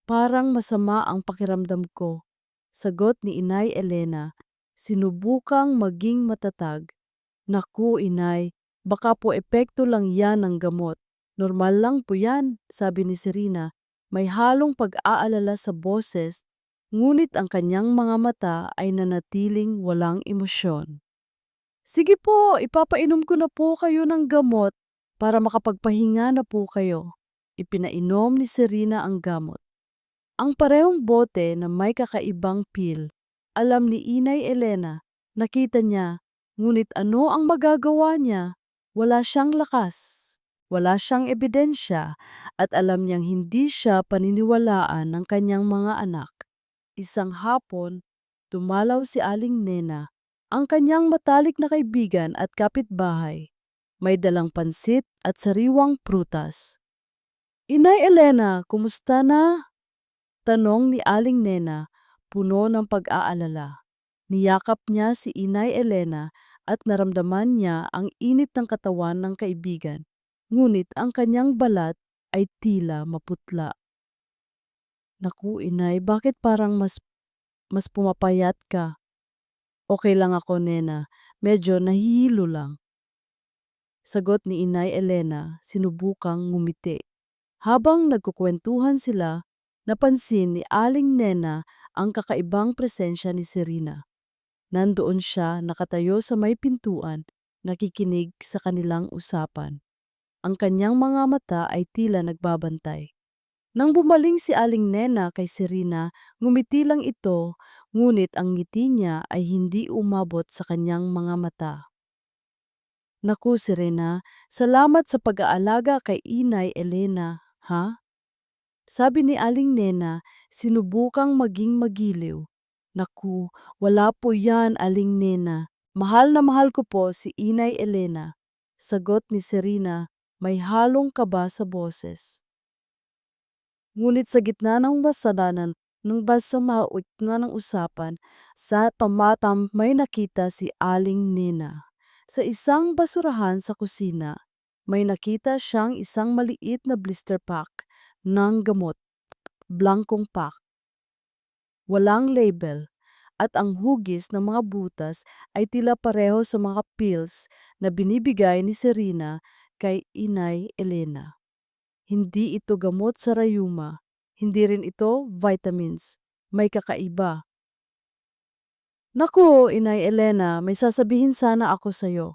parang masama ang pakiramdam ko. Sagot ni Inay Elena, sinubukang maging matatag. Naku inay, baka po epekto lang yan ng gamot. Normal lang po yan, sabi ni Serena. May halong pag-aalala sa boses, ngunit ang kanyang mga mata ay nanatiling walang emosyon. Sige po, ipapainom ko na po kayo ng gamot para makapagpahinga na po kayo. Ipinainom ni Serena ang gamot. Ang parehong bote na may kakaibang pil. Alam ni Inay Elena, nakita niya, ngunit ano ang magagawa niya? Wala siyang lakas, wala siyang ebidensya, at alam niyang hindi siya paniniwalaan ng kanyang mga anak. Isang hapon, dumalaw si Aling Nena, ang kanyang matalik na kaibigan at kapitbahay. May dalang pansit at sariwang prutas. Inay Elena, kumusta na? Tanong ni Aling Nena, puno ng pag-aalala. Niyakap niya si Inay Elena at naramdaman niya ang init ng katawan ng kaibigan. Ngunit ang kanyang balat ay tila maputla. Naku, Inay, bakit parang mas pumapayat ka? Okay lang ako, Nena. Medyo nahihilo lang. Sagot ni Inay Elena, sinubukang ngumiti. Habang nagkukwentuhan sila, napansin ni Aling Nena ang kakaibang presensya ni Serena. Nandoon siya nakatayo sa may pintuan, nakikinig sa kanilang usapan. Ang kanyang mga mata ay tila nagbabantay. Nang bumaling si Aling Nena kay Serena, ngumiti lang ito, ngunit ang ngiti niya ay hindi umabot sa kanyang mga mata. Naku, Serena, salamat sa pag-aalaga kay Inay Elena, ha? Sabi ni Aling Nena, sinubukang maging magiliw. Naku, wala po yan, Aling Nena. Mahal na mahal ko po si Inay Elena. Sagot ni Serena, may halong kaba sa boses. Ngunit sa gitna ng masalanan, nung basta mauit na ng usapan, sa pamatam may nakita si Aling Nena. Sa isang basurahan sa kusina, may nakita siyang isang maliit na blister pack ng gamot, blankong pack, walang label, at ang hugis ng mga butas ay tila pareho sa mga pills na binibigay ni Serena kay Inay Elena. Hindi ito gamot sa rayuma, hindi rin ito vitamins, may kakaiba. Naku, Inay Elena, may sasabihin sana ako sa'yo.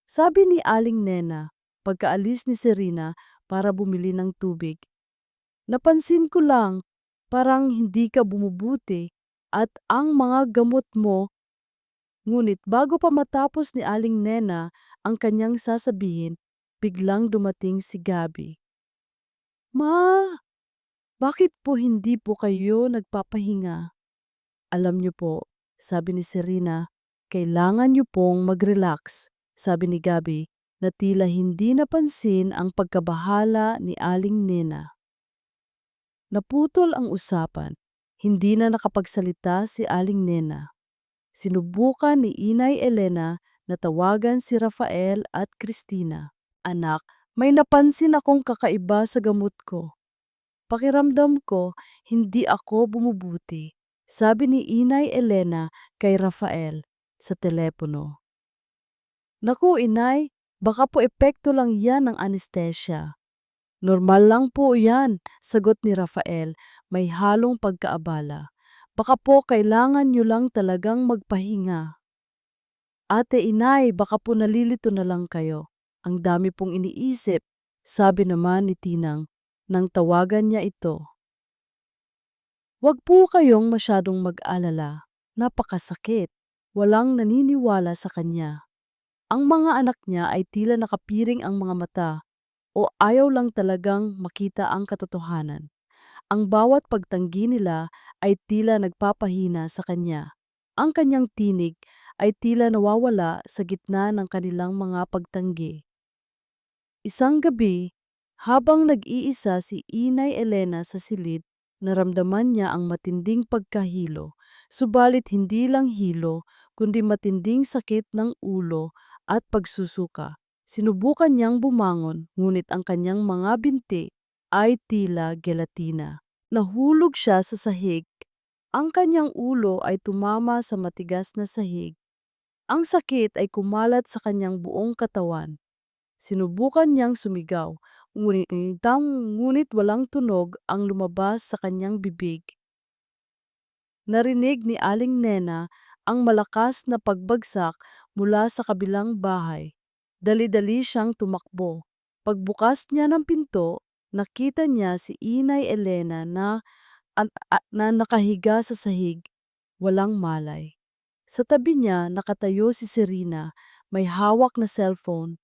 Sabi ni Aling Nena, pagkaalis ni Serena para bumili ng tubig. Napansin ko lang, parang hindi ka bumubuti at ang mga gamot mo. Ngunit bago pa matapos ni Aling Nena ang kanyang sasabihin, biglang dumating si Gabi. Ma, bakit po hindi po kayo nagpapahinga? Alam niyo po, sabi ni Serena, kailangan niyo pong mag-relax, sabi ni Gabi na tila hindi napansin ang pagkabahala ni Aling Nena. Naputol ang usapan. Hindi na nakapagsalita si Aling Nena. Sinubukan ni Inay Elena na tawagan si Rafael at Christina. Anak, may napansin akong kakaiba sa gamot ko. Pakiramdam ko, hindi ako bumubuti, sabi ni Inay Elena kay Rafael sa telepono. Naku, Inay, baka po epekto lang yan ng anesthesia. Normal lang po yan, sagot ni Rafael, may halong pagkaabala. Baka po kailangan nyo lang talagang magpahinga. Ate Inay, baka po nalilito na lang kayo. Ang dami pong iniisip, sabi naman ni Tinang nang tawagan niya ito. Huwag po kayong masyadong mag-alala, napakasakit, walang naniniwala sa kanya. Ang mga anak niya ay tila nakapiring ang mga mata o ayaw lang talagang makita ang katotohanan. Ang bawat pagtanggi nila ay tila nagpapahina sa kanya. Ang kanyang tinig ay tila nawawala sa gitna ng kanilang mga pagtanggi. Isang gabi, habang nag-iisa si Inay Elena sa silid, naramdaman niya ang matinding pagkahilo, subalit hindi lang hilo, kundi matinding sakit ng ulo at pagsusuka. Sinubukan niyang bumangon, ngunit ang kanyang mga binti ay tila gelatina. Nahulog siya sa sahig. Ang kanyang ulo ay tumama sa matigas na sahig. Ang sakit ay kumalat sa kanyang buong katawan. Sinubukan niyang sumigaw, ngunit walang tunog ang lumabas sa kanyang bibig. Narinig ni Aling Nena ang malakas na pagbagsak mula sa kabilang bahay. Dali-dali siyang tumakbo. Pagbukas niya ng pinto, nakita niya si Inay Elena na nakahiga sa sahig, walang malay. Sa tabi niya nakatayo si Serena, may hawak na cellphone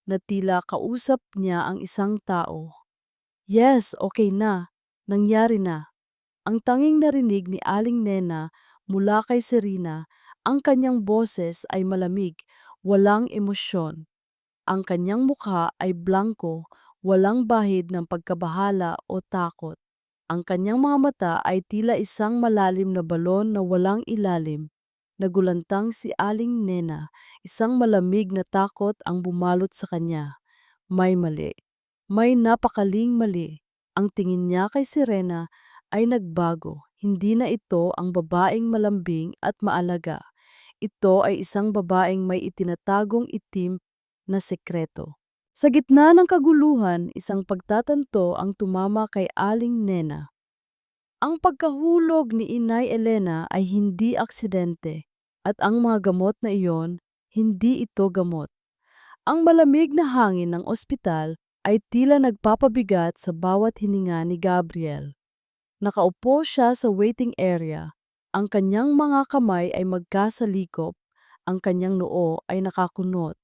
na tila kausap niya ang isang tao. Yes, okay na. Nangyari na. Ang tanging narinig ni Aling Nena mula kay Serena, ang kanyang boses ay malamig, walang emosyon. Ang kanyang mukha ay blanko, walang bahid ng pagkabahala o takot. Ang kanyang mga mata ay tila isang malalim na balon na walang ilalim. Nagulantang si Aling Nena, isang malamig na takot ang bumalot sa kanya. May mali. May napakaling mali. Ang tingin niya kay Serena ay nagbago. Hindi na ito ang babaeng malambing at maalaga. Ito ay isang babaeng may itinatagong itim na sekreto. Sa gitna ng kaguluhan, isang pagtatanto ang tumama kay Aling Nena. Ang pagkahulog ni Inay Elena ay hindi aksidente at ang mga gamot na iyon, hindi ito gamot. Ang malamig na hangin ng ospital ay tila nagpapabigat sa bawat hininga ni Gabriel. Nakaupo siya sa waiting area. Ang kanyang mga kamay ay magkasalikop, ang kanyang noo ay nakakunot.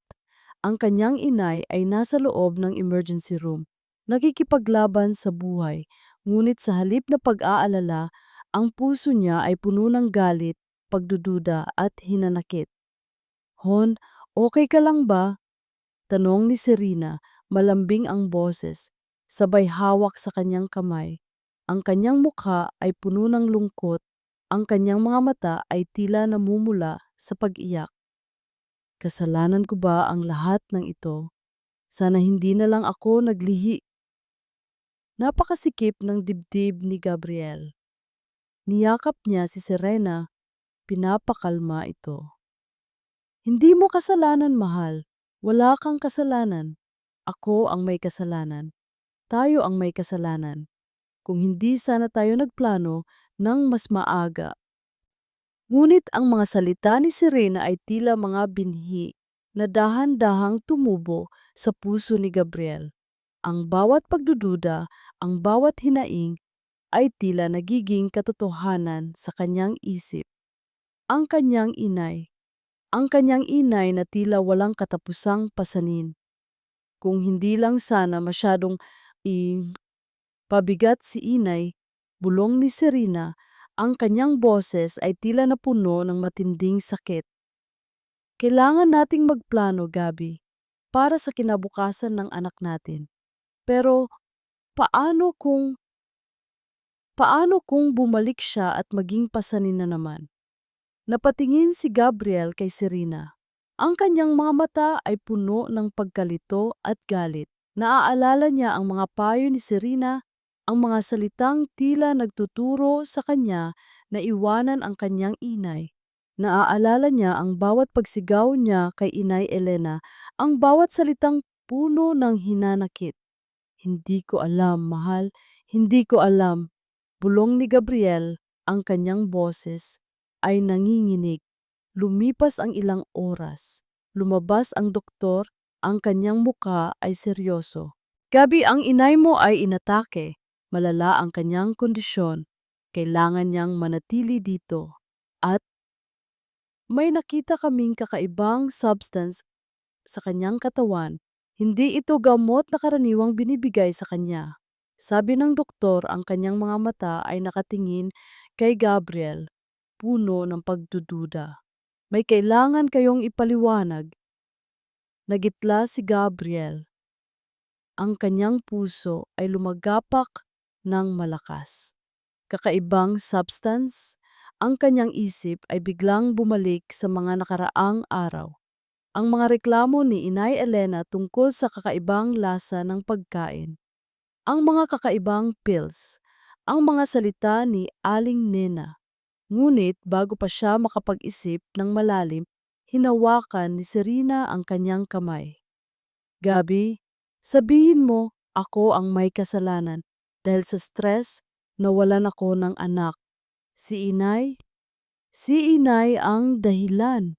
Ang kanyang inay ay nasa loob ng emergency room, nakikipaglaban sa buhay, ngunit sa halip na pag-aalala, ang puso niya ay puno ng galit, pagdududa at hinanakit. Hon, okay ka lang ba? Tanong ni Serena, malambing ang boses, sabay hawak sa kanyang kamay. Ang kanyang mukha ay puno ng lungkot, ang kanyang mga mata ay tila namumula sa pag-iyak. Kasalanan ko ba ang lahat ng ito? Sana hindi na lang ako naglihi. Napakasikip ng dibdib ni Gabriel. Niyakap niya si Serena, pinapakalma ito. Hindi mo kasalanan, mahal. Wala kang kasalanan. Ako ang may kasalanan. Tayo ang may kasalanan. Kung hindi sana tayo nagplano ng mas maaga. Ngunit ang mga salita ni Serena ay tila mga binhi na dahan-dahang tumubo sa puso ni Gabriel. Ang bawat pagdududa, ang bawat hinaing ay tila nagiging katotohanan sa kanyang isip. Ang kanyang inay. Ang kanyang inay na tila walang katapusang pasanin. Kung hindi lang sana masyadong pabigat si inay, bulong ni Serena, ang kanyang boses ay tila napuno ng matinding sakit. Kailangan nating magplano, Gabi, para sa kinabukasan ng anak natin. Pero paano kung bumalik siya at maging pasanin na naman? Napatingin si Gabriel kay Serena. Ang kanyang mga mata ay puno ng pagkalito at galit. Naaalala niya ang mga payo ni Serena, ang mga salitang tila nagtuturo sa kanya na iwanan ang kanyang inay. Naaalala niya ang bawat pagsigaw niya kay Inay Elena, ang bawat salitang puno ng hinanakit. Hindi ko alam, mahal, hindi ko alam. Bulong ni Gabriel, ang kanyang boses ay nanginginig. Lumipas ang ilang oras. Lumabas ang doktor, ang kanyang muka ay seryoso. Gabi, ang inay mo ay inatake. Malala ang kanyang kondisyon. Kailangan niyang manatili dito. At may nakita kaming kakaibang substance sa kanyang katawan. Hindi ito gamot na karaniwang binibigay sa kanya. Sabi ng doktor, ang kanyang mga mata ay nakatingin kay Gabriel, puno ng pagdududa. May kailangan kayong ipaliwanag. Nagitla si Gabriel. Ang kanyang puso ay lumagapak ng malakas. Kakaibang substance, ang kanyang isip ay biglang bumalik sa mga nakaraang araw. Ang mga reklamo ni Inay Elena tungkol sa kakaibang lasa ng pagkain, ang mga kakaibang pills, ang mga salita ni Aling Nena. Ngunit bago pa siya makapag-isip ng malalim, hinawakan ni Serena ang kanyang kamay. Gabi, sabihin mo ako ang may kasalanan dahil sa stress nawalan ako ng anak. Si Inay? Si Inay ang dahilan.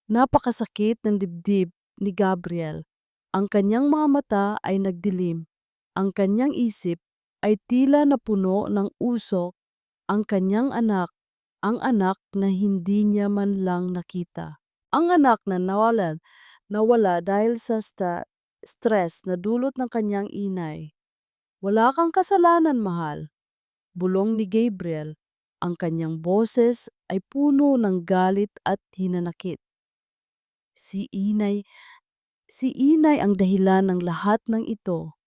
Napakasakit ng dibdib ni Gabriel. Ang kanyang mga mata ay nagdilim. Ang kanyang isip ay tila napuno ng usok. Ang kanyang anak, ang anak na hindi niya man lang nakita. Ang anak na nawala dahil sa stress na dulot ng kanyang inay. Wala kang kasalanan, mahal. Bulong ni Gabriel. Ang kanyang boses ay puno ng galit at hinanakit. Si inay, si inay ang dahilan ng lahat ng ito.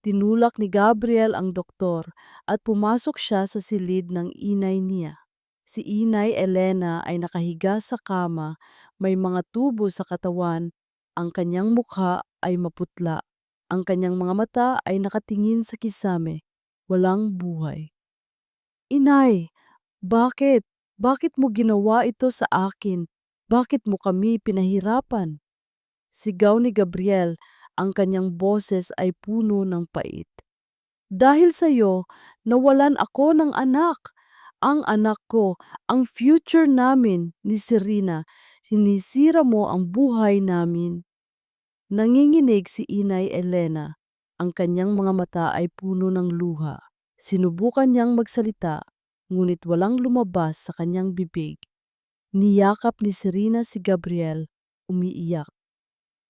Tinulak ni Gabriel ang doktor at pumasok siya sa silid ng inay niya. Si Inay Elena ay nakahiga sa kama, may mga tubo sa katawan, ang kanyang mukha ay maputla, ang kanyang mga mata ay nakatingin sa kisame, walang buhay. Inay, bakit? Bakit mo ginawa ito sa akin? Bakit mo kami pinahirapan? Sigaw ni Gabriel, ang kanyang boses ay puno ng pait. Dahil sa iyo, nawalan ako ng anak. Ang anak ko, ang future namin ni Serena. Sinisira mo ang buhay namin. Nanginginig si Inay Elena. Ang kanyang mga mata ay puno ng luha. Sinubukan niyang magsalita, ngunit walang lumabas sa kanyang bibig. Niyakap ni Serena si Gabriel, umiiyak.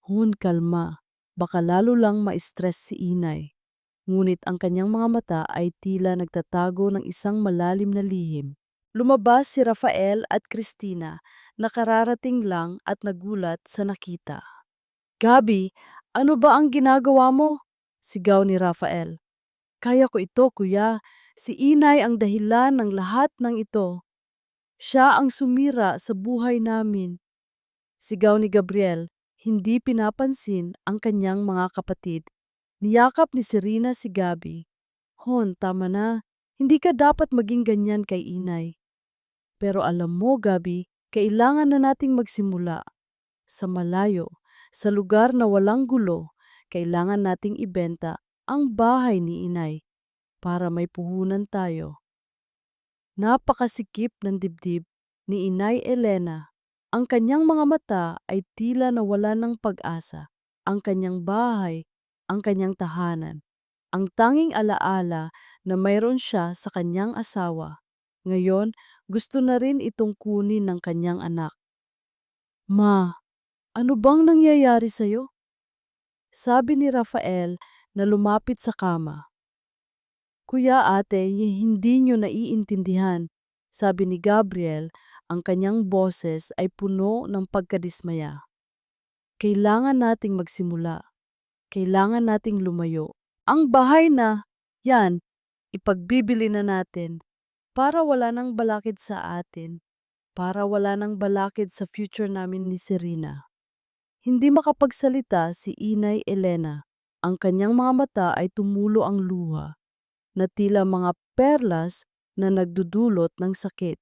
Hun, kalma. Baka lalo lang ma-stress si Inay. Ngunit ang kanyang mga mata ay tila nagtatago ng isang malalim na lihim. Lumabas si Rafael at Christina, nakararating lang at nagulat sa nakita. Gabi, ano ba ang ginagawa mo? Sigaw ni Rafael. Kaya ko ito, kuya. Si Inay ang dahilan ng lahat ng ito. Siya ang sumira sa buhay namin. Sigaw ni Gabriel, hindi pinapansin ang kanyang mga kapatid. Niyakap ni Serena si Gabi. Hon, tama na. Hindi ka dapat maging ganyan kay Inay. Pero alam mo, Gabi, kailangan na nating magsimula. Sa malayo, sa lugar na walang gulo, kailangan nating ibenta ang bahay ni Inay para may puhunan tayo. Napakasikip ng dibdib ni Inay Elena. Ang kanyang mga mata ay tila nawala ng pag-asa. Ang kanyang bahay, ang kanyang tahanan, ang tanging alaala na mayroon siya sa kanyang asawa. Ngayon, gusto na rin itong kunin ng kanyang anak. Ma, ano bang nangyayari sa'yo? Sabi ni Rafael na lumapit sa kama. Kuya, ate, hindi nyo naiintindihan. Sabi ni Gabriel, ang kanyang boses ay puno ng pagkadismaya. Kailangan nating magsimula. Kailangan nating lumayo. Ang bahay na, yan, ipagbibili na natin para wala nang balakid sa atin, para wala nang balakid sa future namin ni Serena. Hindi makapagsalita si Inay Elena. Ang kanyang mga mata ay tumulo ang luha, na tila mga perlas na nagdudulot ng sakit.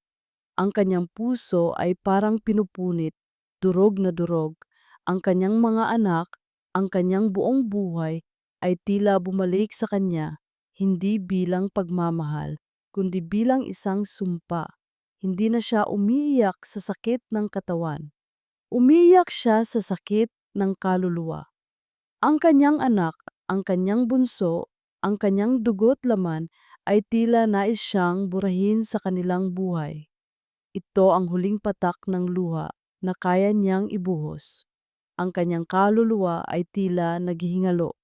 Ang kanyang puso ay parang pinupunit, durog na durog. Ang kanyang mga anak, ang kanyang buong buhay ay tila bumalik sa kanya, hindi bilang pagmamahal, kundi bilang isang sumpa. Hindi na siya umiiyak sa sakit ng katawan. Umiiyak siya sa sakit ng kaluluwa. Ang kanyang anak, ang kanyang bunso, ang kanyang dugo't laman ay tila nais siyang burahin sa kanilang buhay. Ito ang huling patak ng luha na kaya niyang ibuhos. Ang kanyang kaluluwa ay tila naghihingalo.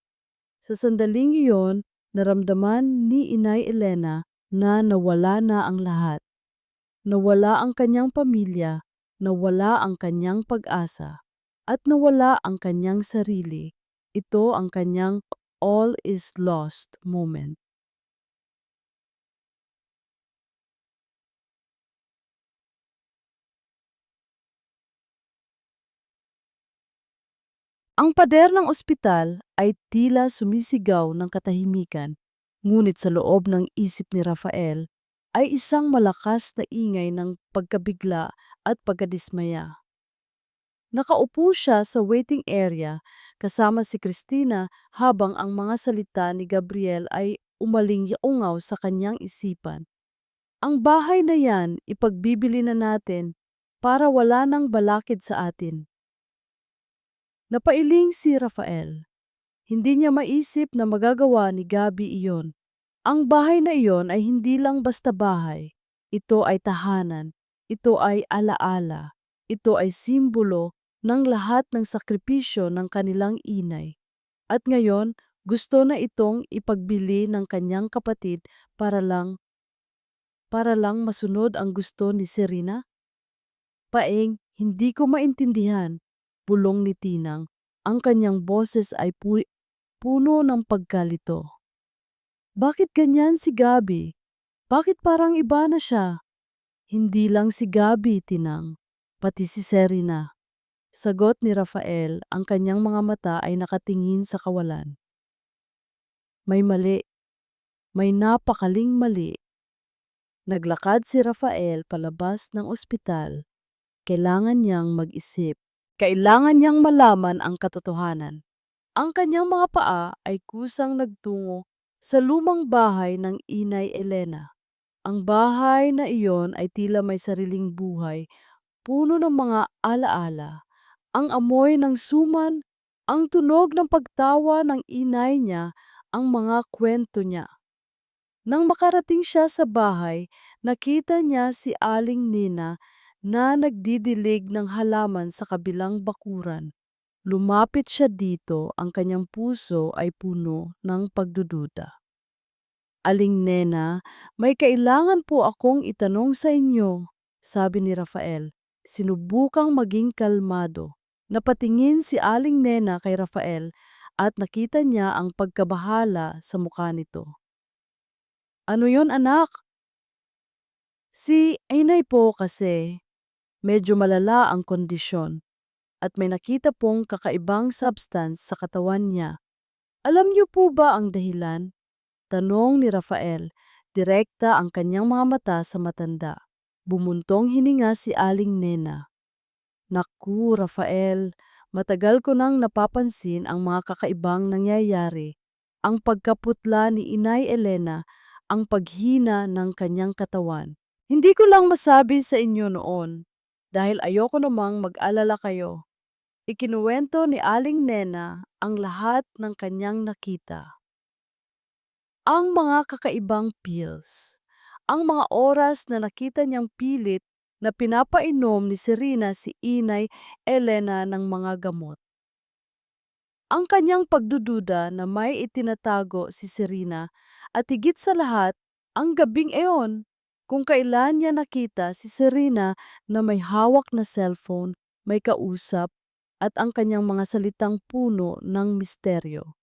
Sa sandaling iyon, naramdaman ni Inay Elena na nawala na ang lahat. Nawala ang kanyang pamilya, nawala ang kanyang pag-asa, at nawala ang kanyang sarili. Ito ang kanyang all is lost moment. Ang pader ng ospital ay tila sumisigaw ng katahimikan, ngunit sa loob ng isip ni Rafael ay isang malakas na ingay ng pagkabigla at pagkadismaya. Nakaupo siya sa waiting area kasama si Christina habang ang mga salita ni Gabriel ay umaling-yaungaw sa kanyang isipan. Ang bahay na yan, ipagbibili na natin para wala nang balakid sa atin. Napailing si Rafael. Hindi niya maisip na magagawa ni Gabi iyon. Ang bahay na iyon ay hindi lang basta bahay. Ito ay tahanan. Ito ay alaala. Ito ay simbolo ng lahat ng sakripisyo ng kanilang inay. At ngayon, gusto na itong ipagbili ng kanyang kapatid para lang masunod ang gusto ni Serena? Paeng, hindi ko maintindihan, bulong ni Tinang. Ang kanyang boses ay puno ng pagkalito. Bakit ganyan si Gabi? Bakit parang iba na siya? Hindi lang si Gabi, Tinang, pati si Serena. Sagot ni Rafael, ang kanyang mga mata ay nakatingin sa kawalan. May mali, may napakaling mali. Naglakad si Rafael palabas ng ospital. Kailangan niyang mag-isip. Kailangan niyang malaman ang katotohanan. Ang kanyang mga paa ay kusang nagtungo sa lumang bahay ng Inay Elena. Ang bahay na iyon ay tila may sariling buhay, puno ng mga alaala. Ang amoy ng suman, ang tunog ng pagtawa ng inay niya, ang mga kwento niya. Nang makarating siya sa bahay, nakita niya si Aling Nina na nagdidilig ng halaman sa kabilang bakuran. Lumapit siya dito, ang kanyang puso ay puno ng pagdududa. Aling Nena, may kailangan po akong itanong sa inyo, sabi ni Rafael. Sinubukang maging kalmado. Napatingin si Aling Nena kay Rafael at nakita niya ang pagkabahala sa mukha nito. Ano yon anak? Si Inay po kasi, medyo malala ang kondisyon at may nakita pong kakaibang substance sa katawan niya. Alam niyo po ba ang dahilan? Tanong ni Rafael. Direkta ang kanyang mga mata sa matanda. Bumuntong hininga si Aling Nena. Naku, Rafael, matagal ko nang napapansin ang mga kakaibang nangyayari. Ang pagkaputla ni Inay Elena, ang paghina ng kanyang katawan. Hindi ko lang masabi sa inyo noon dahil ayoko namang mag-alala kayo. Ikinuwento ni Aling Nena ang lahat ng kanyang nakita. Ang mga kakaibang pills. Ang mga oras na nakita niyang pilit na pinapainom ni Serena si Inay Elena ng mga gamot. Ang kanyang pagdududa na may itinatago si Serena at higit sa lahat, ang gabing iyon kung kailan niya nakita si Serena na may hawak na cellphone, may kausap, at ang kanyang mga salitang puno ng misteryo.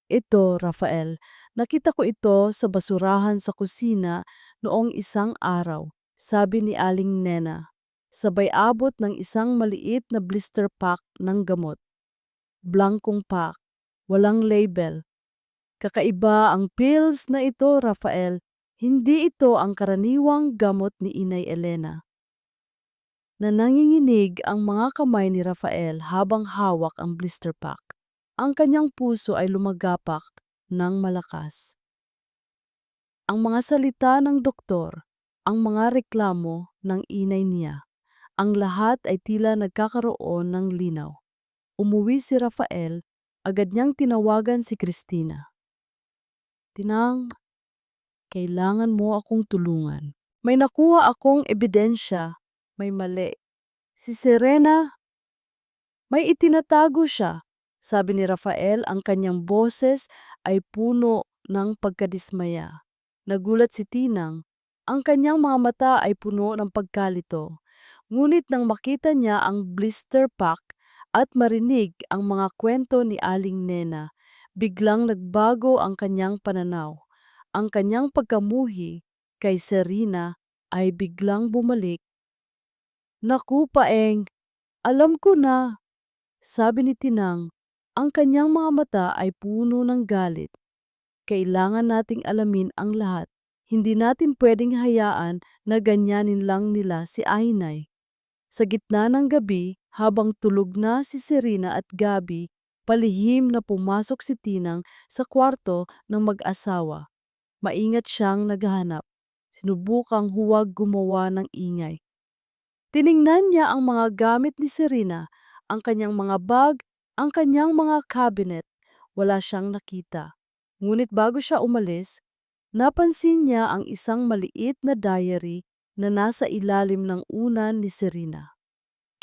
Ito, Rafael, nakita ko ito sa basurahan sa kusina noong isang araw, sabi ni Aling Nena. Sabay abot ng isang maliit na blister pack ng gamot. Blankong pack, walang label. Kakaiba ang pills na ito, Rafael. Hindi ito ang karaniwang gamot ni Inay Elena. Na nanginginig ang mga kamay ni Rafael habang hawak ang blister pack. Ang kanyang puso ay lumagapak ng malakas. Ang mga salita ng doktor, ang mga reklamo ng inay niya, ang lahat ay tila nagkakaroon ng linaw. Umuwi si Rafael, agad niyang tinawagan si Christina. Tinang, kailangan mo akong tulungan. May nakuha akong ebidensya, may mali. Si Serena, may itinatago siya. Sabi ni Rafael, ang kanyang boses ay puno ng pagkadismaya. Nagulat si Tinang. Ang kanyang mga mata ay puno ng pagkalito. Ngunit nang makita niya ang blister pack at marinig ang mga kwento ni Aling Nena, biglang nagbago ang kanyang pananaw. Ang kanyang pagkamuhi kay Serena ay biglang bumalik. Naku, Paeng, alam ko na, sabi ni Tinang. Ang kanyang mga mata ay puno ng galit. Kailangan nating alamin ang lahat. Hindi natin pwedeng hayaan na ganyanin lang nila si Ainay. Sa gitna ng gabi, habang tulog na si Serena at Gabi, palihim na pumasok si Tinang sa kwarto ng mag-asawa. Maingat siyang naghahanap. Sinubukang huwag gumawa ng ingay. Tiningnan niya ang mga gamit ni Serena, ang kanyang mga bag, ang kanyang mga cabinet. Wala siyang nakita. Ngunit bago siya umalis, napansin niya ang isang maliit na diary na nasa ilalim ng unan ni Serena.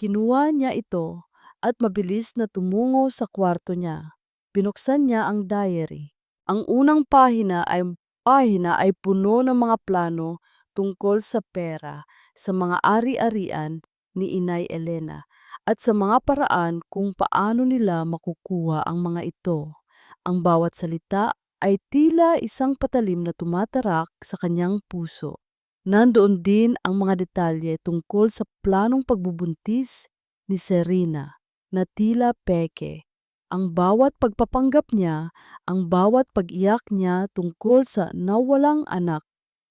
Kinuha niya ito at mabilis na tumungo sa kwarto niya. Binuksan niya ang diary. Ang unang pahina ay puno ng mga plano tungkol sa pera, sa mga ari-arian ni Inay Elena, at sa mga paraan kung paano nila makukuha ang mga ito. Ang bawat salita ay tila isang patalim na tumatarak sa kanyang puso. Nandoon din ang mga detalye tungkol sa planong pagbubuntis ni Serena na tila peke. Ang bawat pagpapanggap niya, ang bawat pag-iyak niya tungkol sa nawalang anak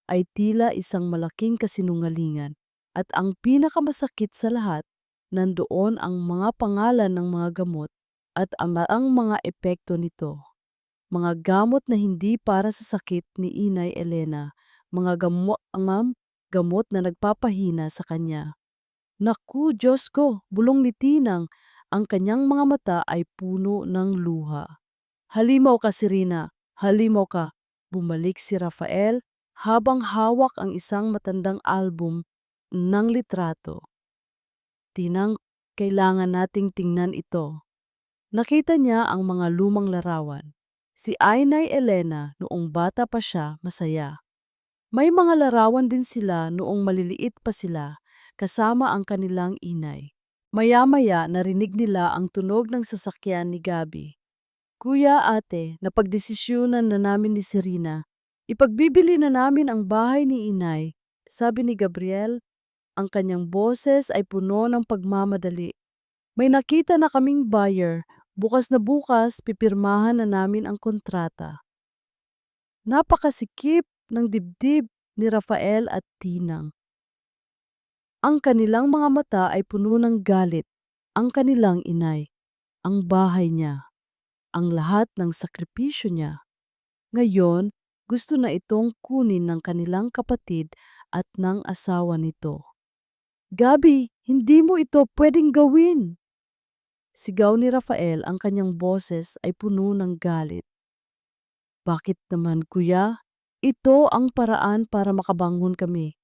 ay tila isang malaking kasinungalingan. At ang pinakamasakit sa lahat, nandoon ang mga pangalan ng mga gamot at ang mga epekto nito. Mga gamot na hindi para sa sakit ni Inay Elena, mga gamot na nagpapahina sa kanya. Naku, Diyos ko, bulong ni Tinang, ang kanyang mga mata ay puno ng luha. Halimaw ka, Serena, halimaw ka. Bumalik si Rafael habang hawak ang isang matandang album ng litrato. Tinang, kailangan nating tingnan ito. Nakita niya ang mga lumang larawan. Si Ainay Elena noong bata pa siya, masaya. May mga larawan din sila noong maliliit pa sila, kasama ang kanilang inay. Maya-maya narinig nila ang tunog ng sasakyan ni Gabi. Kuya, ate, napagdesisyunan na namin ni Serena. Ipagbibili na namin ang bahay ni Inay, sabi ni Gabriel. Ang kanyang boses ay puno ng pagmamadali. May nakita na kaming buyer. Bukas na bukas, pipirmahan na namin ang kontrata. Napakasikip ng dibdib ni Rafael at Tinang. Ang kanilang mga mata ay puno ng galit. Ang kanilang inay, ang bahay niya, ang lahat ng sakripisyo niya. Ngayon, gusto na itong kunin ng kanilang kapatid at ng asawa nito. Gabi, hindi mo ito pwedeng gawin! Sigaw ni Rafael, ang kanyang boses ay puno ng galit. Bakit naman, kuya? Ito ang paraan para makabangon kami,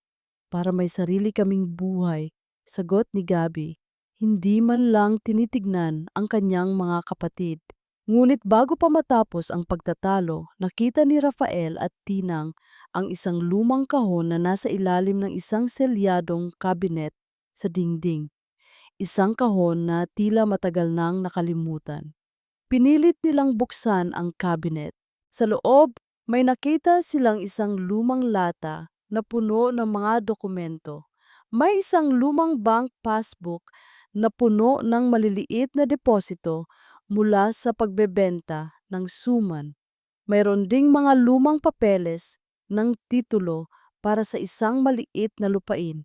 para may sarili kaming buhay, sagot ni Gabi. Hindi man lang tinitignan ang kanyang mga kapatid. Ngunit bago pa matapos ang pagtatalo, nakita ni Rafael at Tinang ang isang lumang kahon na nasa ilalim ng isang selyadong kabinet sa dingding. Isang kahon na tila matagal nang nakalimutan. Pinilit nilang buksan ang cabinet. Sa loob, may nakita silang isang lumang lata na puno ng mga dokumento. May isang lumang bank passbook na puno ng maliliit na deposito mula sa pagbebenta ng suman. Mayroon ding mga lumang papeles ng titulo para sa isang maliit na lupain.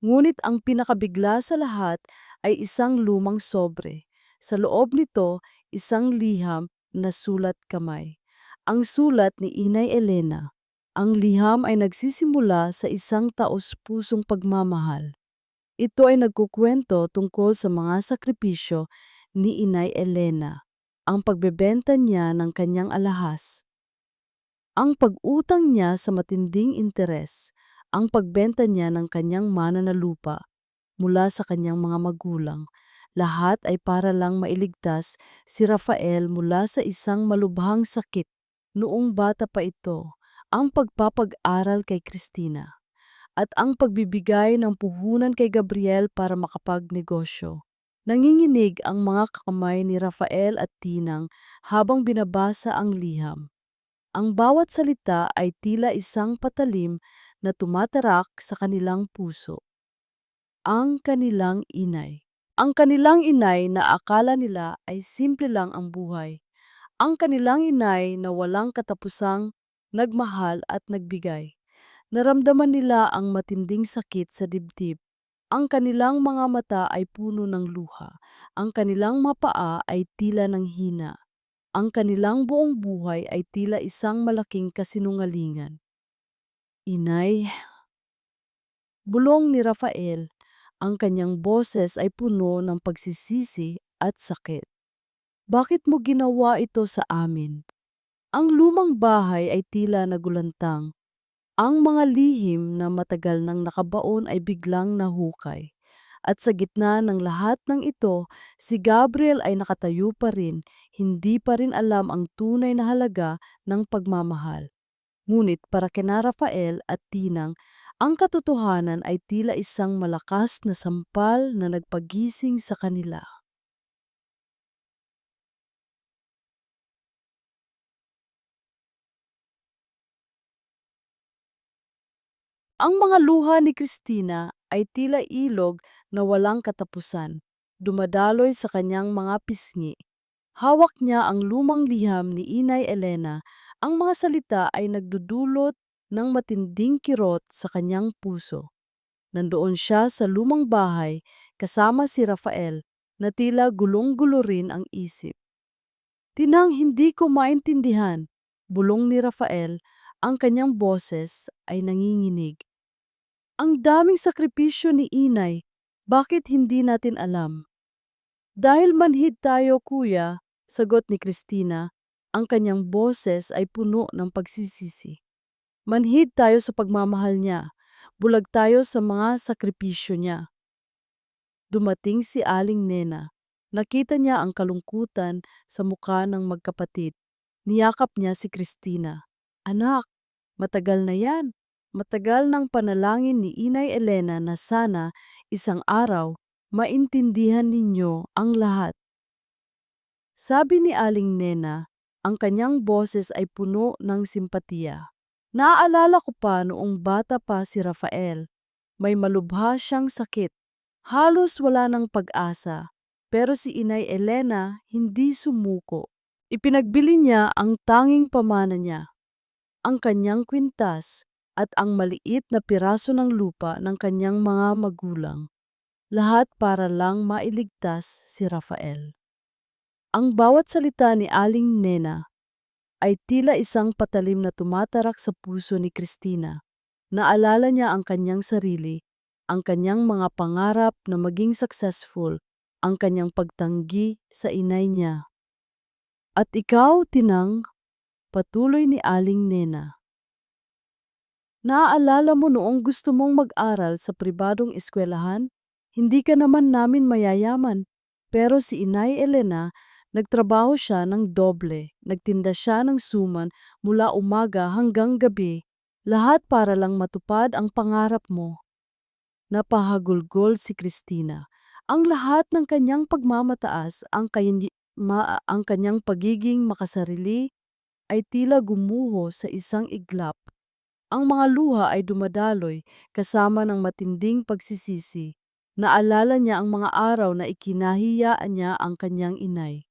Ngunit ang pinakabigla sa lahat ay isang lumang sobre. Sa loob nito, isang liham na sulat kamay. Ang sulat ni Inay Elena. Ang liham ay nagsisimula sa isang taos-pusong pagmamahal. Ito ay nagkukwento tungkol sa mga sakripisyo ni Inay Elena, ang pagbebenta niya ng kanyang alahas, ang pag-utang niya sa matinding interes, ang pagbenta niya ng kanyang mana na lupa mula sa kanyang mga magulang, Lahat ay para lang mailigtas si Rafael mula sa isang malubhang sakit. Noong bata pa ito, ang pagpapag-aral kay Christina at ang pagbibigay ng puhunan kay Gabriel para makapagnegosyo. Nanginginig ang mga kamay ni Rafael at Tinang habang binabasa ang liham. Ang bawat salita ay tila isang patalim na tumatarak sa kanilang puso. Ang kanilang inay. Ang kanilang inay na akala nila ay simple lang ang buhay. Ang kanilang inay na walang katapusang nagmahal at nagbigay. Naramdaman nila ang matinding sakit sa dibdib. Ang kanilang mga mata ay puno ng luha. Ang kanilang mapaa ay tila ng hina. Ang kanilang buong buhay ay tila isang malaking kasinungalingan. Inay, bulong ni Rafael, ang kanyang boses ay puno ng pagsisisi at sakit. Bakit mo ginawa ito sa amin? Ang lumang bahay ay tila nagulantang. Ang mga lihim na matagal nang nakabaon ay biglang nahukay. At sa gitna ng lahat ng ito, si Gabriel ay nakatayo pa rin, hindi pa rin alam ang tunay na halaga ng pagmamahal. Ngunit para kina Rafael at Tinang, ang katotohanan ay tila isang malakas na sampal na nagpagising sa kanila. Ang mga luha ni Christina ay tila ilog na walang katapusan, dumadaloy sa kanyang mga pisngi. Hawak niya ang lumang liham ni Inay Elena, ang mga salita ay nagdudulot ng matinding kirot sa kanyang puso. Nandoon siya sa lumang bahay kasama si Rafael na tila gulong-gulo rin ang isip. Tinang hindi ko maintindihan, bulong ni Rafael, ang kanyang boses ay nanginginig. Ang daming sakripisyo ni Inay, bakit hindi natin alam? Dahil manhid tayo, kuya, sagot ni Christina, ang kanyang boses ay puno ng pagsisisi. Manhid tayo sa pagmamahal niya, bulag tayo sa mga sakripisyo niya. Dumating si Aling Nena. Nakita niya ang kalungkutan sa mukha ng magkapatid. Niyakap niya si Christina. Anak, matagal na yan. Matagal ng panalangin ni Inay Elena na sana isang araw maintindihan ninyo ang lahat. Sabi ni Aling Nena, ang kanyang boses ay puno ng simpatiya. Naaalala ko pa noong bata pa si Rafael. May malubha siyang sakit. Halos wala ng pag-asa. Pero si Inay Elena hindi sumuko. Ipinagbili niya ang tanging pamana niya, ang kanyang kwintas at ang maliit na piraso ng lupa ng kanyang mga magulang. Lahat para lang mailigtas si Rafael. Ang bawat salita ni Aling Nena ay tila isang patalim na tumatarak sa puso ni Christina. Naalala niya ang kanyang sarili, ang kanyang mga pangarap na maging successful, ang kanyang pagtanggi sa inay niya. At ikaw, Tinang, patuloy ni Aling Nena. Naaalala mo noong gusto mong mag-aral sa pribadong eskwelahan? Hindi ka naman namin mayayaman. Pero si Inay Elena, nagtrabaho siya ng doble. Nagtinda siya ng suman mula umaga hanggang gabi. Lahat para lang matupad ang pangarap mo. Napahagulgol si Christina. Ang lahat ng kanyang pagmamataas, ang kanyang pagiging makasarili, ay tila gumuho sa isang iglap. Ang mga luha ay dumadaloy kasama ng matinding pagsisisi. Naalala niya ang mga araw na ikinahiyaan niya ang kanyang inay.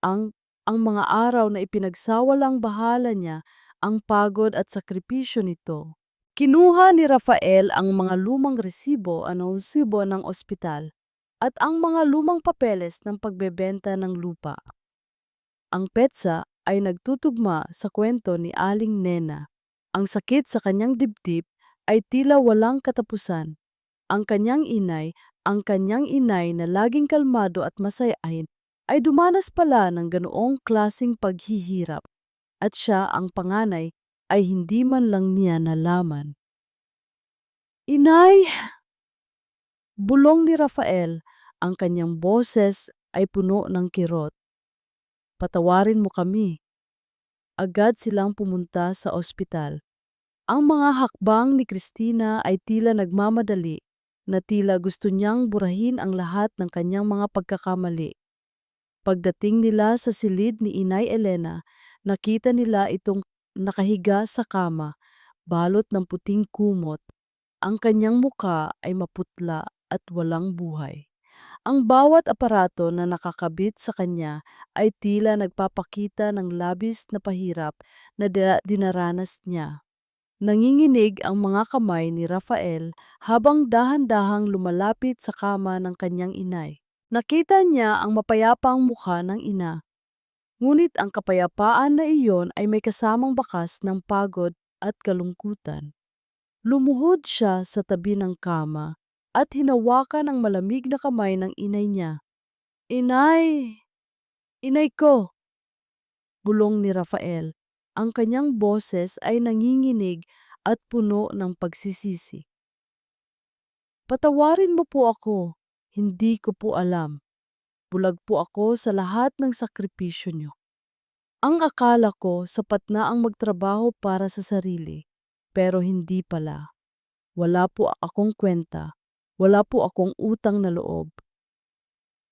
Ang mga araw na ipinagsawalang bahala niya ang pagod at sakripisyo nito. Kinuha ni Rafael ang mga lumang resibo ng ospital at ang mga lumang papeles ng pagbebenta ng lupa. Ang petsa ay nagtutugma sa kwento ni Aling Nena. Ang sakit sa kanyang dibdib ay tila walang katapusan. Ang kanyang inay na laging kalmado at masayain ay dumanas pala ng ganoong klasing paghihirap. At siya, ang panganay, ay hindi man lang niya nalaman. Inay! Bulong ni Rafael, Ang kanyang boses ay puno ng kirot. Patawarin mo kami. Agad silang pumunta sa ospital. Ang mga hakbang ni Christina ay tila nagmamadali, na tila gusto niyang burahin ang lahat ng kanyang mga pagkakamali. Pagdating nila sa silid ni Inay Elena, nakita nila itong nakahiga sa kama, balot ng puting kumot. Ang kanyang muka ay maputla at walang buhay. Ang bawat aparato na nakakabit sa kanya ay tila nagpapakita ng labis na pahirap na dinaranas niya. Nanginginig ang mga kamay ni Rafael habang dahan-dahang lumalapit sa kama ng kanyang inay. Nakita niya ang mapayapang mukha ng ina, ngunit ang kapayapaan na iyon ay may kasamang bakas ng pagod at kalungkutan. Lumuhod siya sa tabi ng kama at hinawakan ang malamig na kamay ng inay niya. "Inay! Inay ko!" Bulong ni Rafael. Ang kanyang boses ay nanginginig at puno ng pagsisisi. "Patawarin mo po ako. Hindi ko po alam. Bulag po ako sa lahat ng sakripisyo niyo. Ang akala ko sapat na ang magtrabaho para sa sarili, pero hindi pala. Wala po akong kwenta. Wala po akong utang na loob."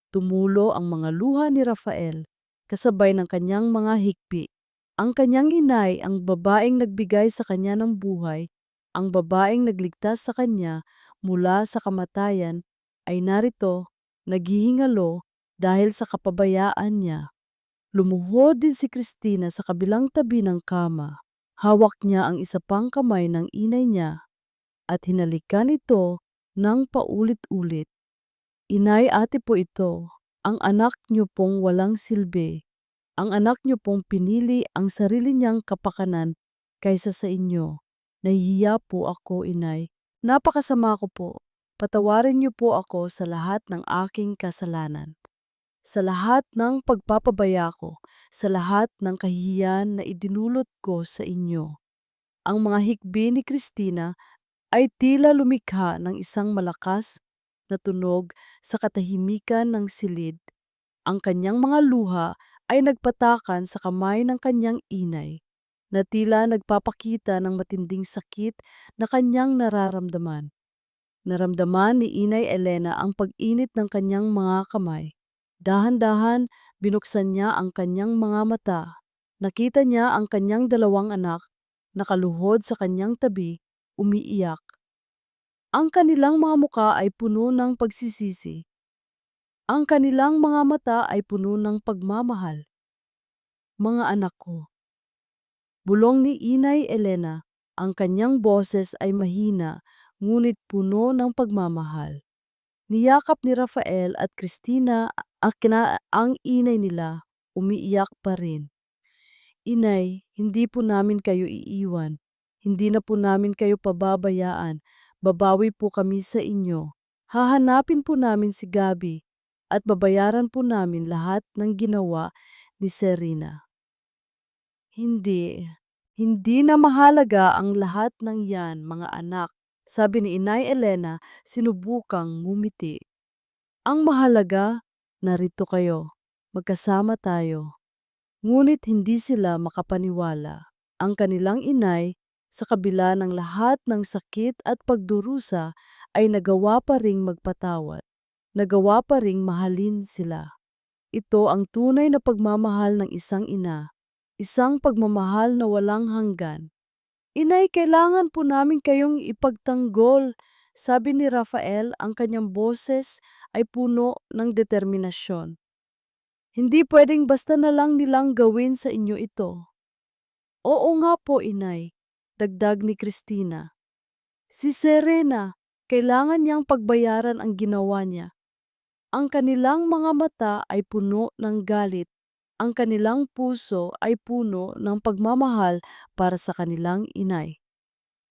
Tumulo ang mga luha ni Rafael, kasabay ng kanyang mga hikbi. Ang kanyang inay, ang babaeng nagbigay sa kanya ng buhay, ang babaeng nagligtas sa kanya mula sa kamatayan, ay narito, naghihingalo dahil sa kapabayaan niya. Lumuhod din si Christina sa kabilang tabi ng kama. Hawak niya ang isa pang kamay ng inay niya at hinalikan ito ng paulit-ulit. "Inay, ate po ito. Ang anak niyo pong walang silbi. Ang anak niyo pong pinili ang sarili niyang kapakanan kaysa sa inyo. Nahihiya po ako, inay. Napakasama ko po. Patawarin niyo po ako sa lahat ng aking kasalanan. Sa lahat ng pagpapabaya ko, sa lahat ng kahihiyan na idinulot ko sa inyo." Ang mga hikbi ni Christina ay tila lumikha ng isang malakas na tunog sa katahimikan ng silid. Ang kanyang mga luha ay nagpatakan sa kamay ng kanyang inay, na tila nagpapakita ng matinding sakit na kanyang nararamdaman. Naramdaman ni Inay Elena ang pag-init ng kanyang mga kamay. Dahan-dahan, binuksan niya ang kanyang mga mata. Nakita niya ang kanyang dalawang anak, nakaluhod sa kanyang tabi, umiiyak. Ang kanilang mga muka ay puno ng pagsisisi. Ang kanilang mga mata ay puno ng pagmamahal. "Mga anak ko," bulong ni Inay Elena, ang kanyang boses ay mahina ngunit puno ng pagmamahal. Niyakap ni Rafael at Christina ang inay nila, umiiyak pa rin. "Inay, hindi po namin kayo iiwan. Hindi na po namin kayo pababayaan. Babawi po kami sa inyo. Hahanapin po namin si Gabi at babayaran po namin lahat ng ginawa ni Serena." "Hindi, hindi na mahalaga ang lahat ng yan, mga anak," sabi ni Inay Elena, sinubukang ngumiti. "Ang mahalaga, narito kayo. Magkasama tayo." Ngunit hindi sila makapaniwala. Ang kanilang inay, sa kabila ng lahat ng sakit at pagdurusa, ay nagawa pa ring magpatawad. Nagawa pa ring mahalin sila. Ito ang tunay na pagmamahal ng isang ina. Isang pagmamahal na walang hanggan. "Inay, kailangan po namin kayong ipagtanggol," sabi ni Rafael, ang kanyang boses ay puno ng determinasyon. "Hindi pwedeng basta na lang nilang gawin sa inyo ito." "Oo nga po, inay," dagdag ni Christina. "Si Serena, kailangan niyang pagbayaran ang ginawa niya." Ang kanilang mga mata ay puno ng galit. Ang kanilang puso ay puno ng pagmamahal para sa kanilang inay.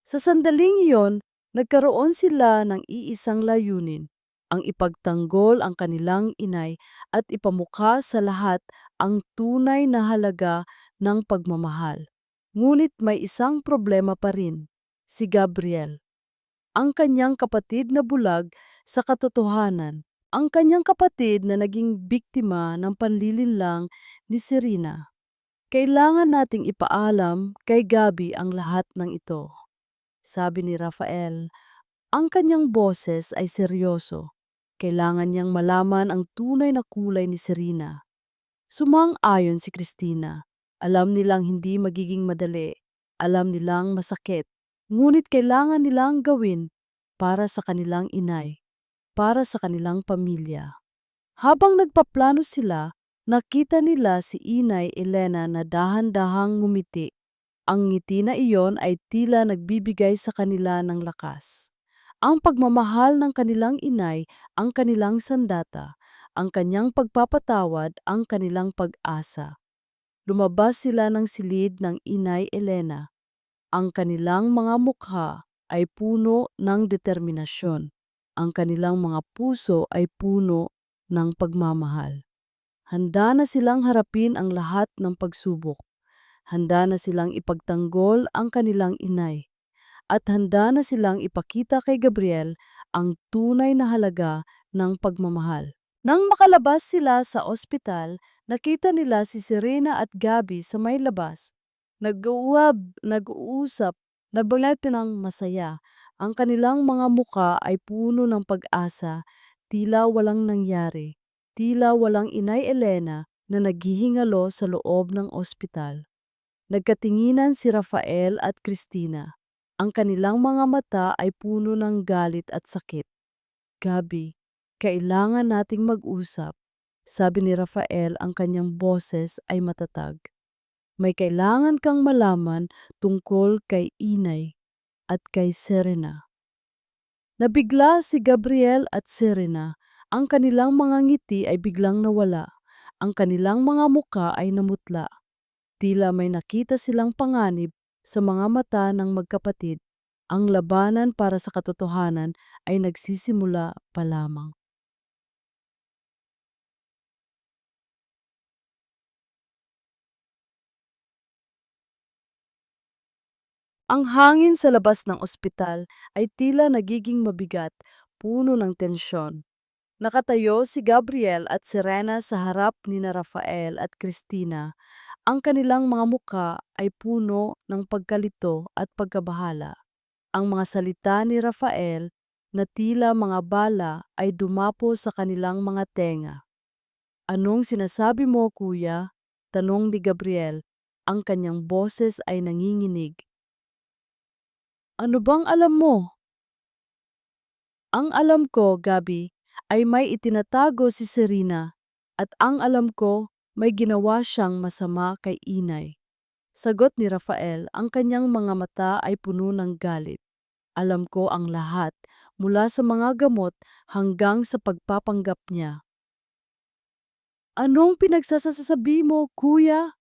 Sa sandaling iyon, nagkaroon sila ng iisang layunin, ang ipagtanggol ang kanilang inay at ipamukha sa lahat ang tunay na halaga ng pagmamahal. Ngunit may isang problema pa rin, si Gabriel, ang kanyang kapatid na bulag sa katotohanan. ang kanyang kapatid na naging biktima ng panlilinlang ni Serena. Kailangan nating ipaalam kay Gabi ang lahat ng ito. Sabi ni Rafael, ang kanyang boses ay seryoso. Kailangan niyang malaman ang tunay na kulay ni Serena. Sumang-ayon si Christina. Alam nilang hindi magiging madali. Alam nilang masakit. Ngunit kailangan nilang gawin para sa kanilang inay, para sa kanilang pamilya. Habang nagpaplano sila, nakita nila si Inay Elena na dahan-dahang ngumiti. Ang ngiti na iyon ay tila nagbibigay sa kanila ng lakas. Ang pagmamahal ng kanilang inay, ang kanilang sandata, ang kanyang pagpapatawad, ang kanilang pag-asa. Lumabas sila ng silid ng Inay Elena. Ang kanilang mga mukha ay puno ng determinasyon. Ang kanilang mga puso ay puno ng pagmamahal. Handa na silang harapin ang lahat ng pagsubok. Handa na silang ipagtanggol ang kanilang inay. At handa na silang ipakita kay Gabriel ang tunay na halaga ng pagmamahal. Nang makalabas sila sa ospital, nakita nila si Serena at Gabi sa may labas. Nag-uusap, nabalati ng masaya. Ang kanilang mga muka ay puno ng pag-asa, tila walang nangyari. Tila walang Inay Elena na naghihingalo sa loob ng ospital. Nagkatinginan si Rafael at Christina. Ang kanilang mga mata ay puno ng galit at sakit. Gabi, kailangan nating mag-usap. Sabi ni Rafael, ang kanyang boses ay matatag. May kailangan kang malaman tungkol kay Inay at kay Serena. Nabigla si Gabriel at Serena. Ang kanilang mga ngiti ay biglang nawala. Ang kanilang mga muka ay namutla. Tila may nakita silang panganib sa mga mata ng magkapatid. Ang labanan para sa katotohanan ay nagsisimula pa lamang. Ang hangin sa labas ng ospital ay tila nagiging mabigat, puno ng tensyon. Nakatayo si Gabriel at Serena sa harap ni na Rafael at Christina. Ang kanilang mga muka ay puno ng pagkalito at pagkabahala. Ang mga salita ni Rafael na tila mga bala ay dumapo sa kanilang mga tenga. Anong sinasabi mo, kuya? Tanong ni Gabriel. Ang kanyang boses ay nanginginig. Ano bang alam mo? Ang alam ko, Gabi, ay may itinatago si Serena at ang alam ko may ginawa siyang masama kay Inay. Sagot ni Rafael, ang kanyang mga mata ay puno ng galit. Alam ko ang lahat, mula sa mga gamot hanggang sa pagpapanggap niya. Anong pinagsasasabi mo, kuya?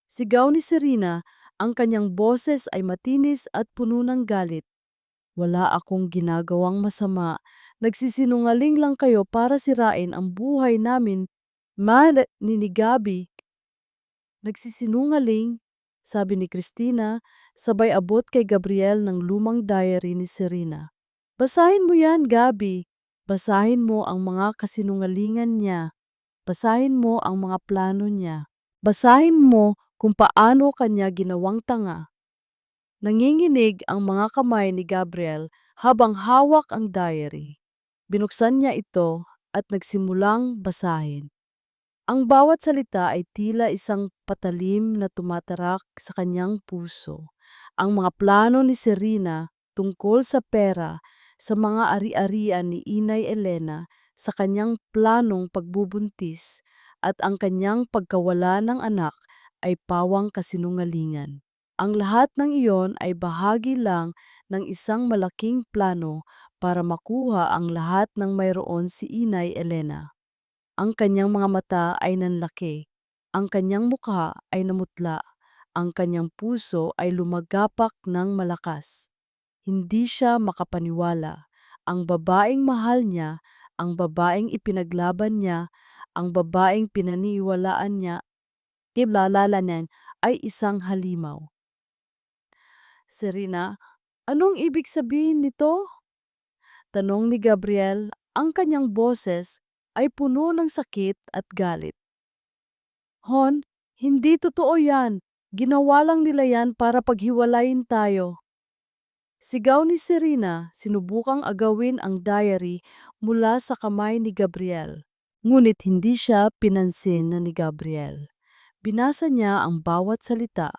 Sigaw ni Serena, ang kanyang boses ay matinis at puno ng galit. Wala akong ginagawang masama. Nagsisinungaling lang kayo para sirain ang buhay namin. Ni Gabi. Nagsisinungaling, sabi ni Christina, sabay abot kay Gabriel ng lumang diary ni Serena. Basahin mo yan, Gabi. Basahin mo ang mga kasinungalingan niya. Basahin mo ang mga plano niya. Basahin mo kung paano kanya ginawang tanga. Nanginginig ang mga kamay ni Gabriel habang hawak ang diary. Binuksan niya ito at nagsimulang basahin. Ang bawat salita ay tila isang patalim na tumatarak sa kanyang puso. Ang mga plano ni Serena tungkol sa pera, sa mga ari-arian ni Inay Elena, sa kanyang planong pagbubuntis, at ang kanyang pagkawala ng anak ay pawang kasinungalingan. Ang lahat ng iyon ay bahagi lang ng isang malaking plano para makuha ang lahat ng mayroon si Inay Elena. Ang kanyang mga mata ay nanlaki, ang kanyang mukha ay namutla, ang kanyang puso ay lumagapak ng malakas. Hindi siya makapaniwala. Ang babaeng mahal niya, ang babaeng ipinaglaban niya, ang babaeng pinaniwalaan niya, niya ay isang halimaw. Serena, anong ibig sabihin nito? Tanong ni Gabriel, Ang kanyang boses ay puno ng sakit at galit. Hon, hindi totoo yan. Ginawa lang nila yan para paghiwalayin tayo. Sigaw ni Serena, sinubukang agawin ang diary mula sa kamay ni Gabriel. Ngunit hindi siya pinansin ni Gabriel. Binasa niya ang bawat salita,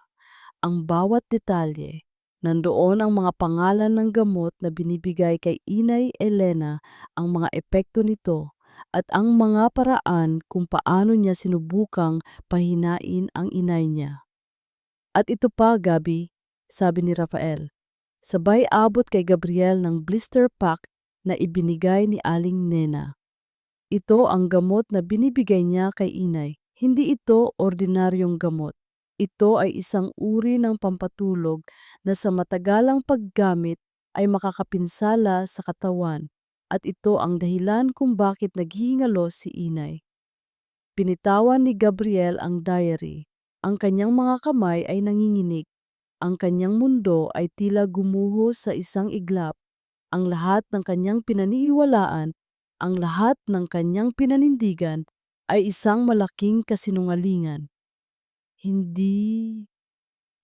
ang bawat detalye. Nandoon ang mga pangalan ng gamot na binibigay kay Inay Elena, ang mga epekto nito, at ang mga paraan kung paano niya sinubukang pahinain ang inay niya. At ito pa, Gabi, sabi ni Rafael, sabay abot kay Gabriel ng blister pack na ibinigay ni Aling Nena. Ito ang gamot na binibigay niya kay inay. Hindi ito ordinaryong gamot. Ito ay isang uri ng pampatulog na sa matagalang paggamit ay makakapinsala sa katawan, at ito ang dahilan kung bakit naghihingalo si inay. Pinitawan ni Gabriel ang diary. Ang kanyang mga kamay ay nanginginig. Ang kanyang mundo ay tila gumuho sa isang iglap. Ang lahat ng kanyang pinaniniwalaan, ang lahat ng kanyang pinanindigan ay isang malaking kasinungalingan. Hindi,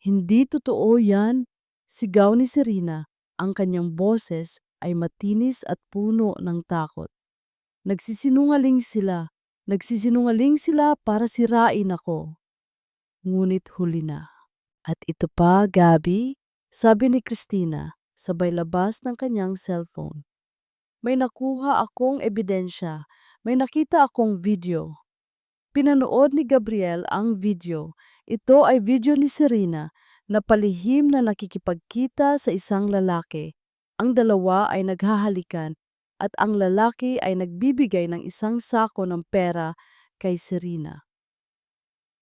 hindi totoo yan, sigaw ni Serena. Ang kanyang boses ay matinis at puno ng takot. Nagsisinungaling sila para sirain ako. Ngunit huli na. At ito pa, Gabi, sabi ni Christina, sabay labas ng kanyang cellphone. May nakuha akong ebidensya, may nakita akong video. Pinanood ni Gabriel ang video. Ito ay video ni Serena na palihim na nakikipagkita sa isang lalaki. Ang dalawa ay naghahalikan at ang lalaki ay nagbibigay ng isang sako ng pera kay Serena.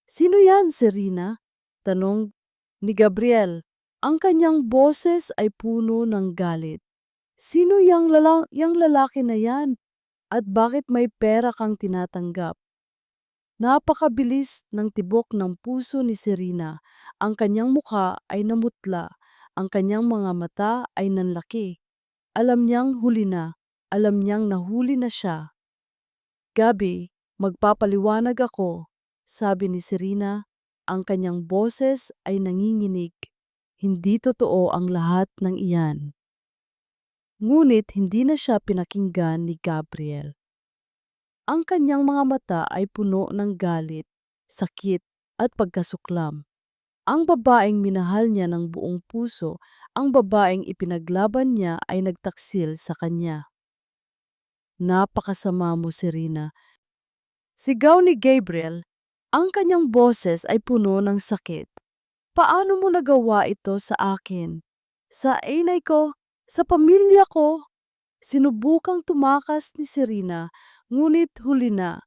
Sino yan, Serena? Tanong ni Gabriel. Ang kanyang boses ay puno ng galit. Sino yang lalaki na yan? At bakit may pera kang tinatanggap? Napakabilis ng tibok ng puso ni Serena. Ang kanyang mukha ay namutla. Ang kanyang mga mata ay nanlaki. Alam niyang huli na. Alam niyang nahuli na siya. Gabi, magpapaliwanag ako, sabi ni Serena. Ang kanyang boses ay nanginginig. Hindi totoo ang lahat ng iyan. Ngunit hindi na siya pinakinggan ni Gabriel. Ang kanyang mga mata ay puno ng galit, sakit at pagkasuklam. Ang babaeng minahal niya ng buong puso, ang babaeng ipinaglaban niya ay nagtaksil sa kanya. Napakasama mo, Serena. Sigaw ni Gabriel, ang kanyang boses ay puno ng sakit. Paano mo nagawa ito sa akin? Sa inay ko? Sa pamilya ko? Sinubukang tumakas ni Serena, ngunit huli na.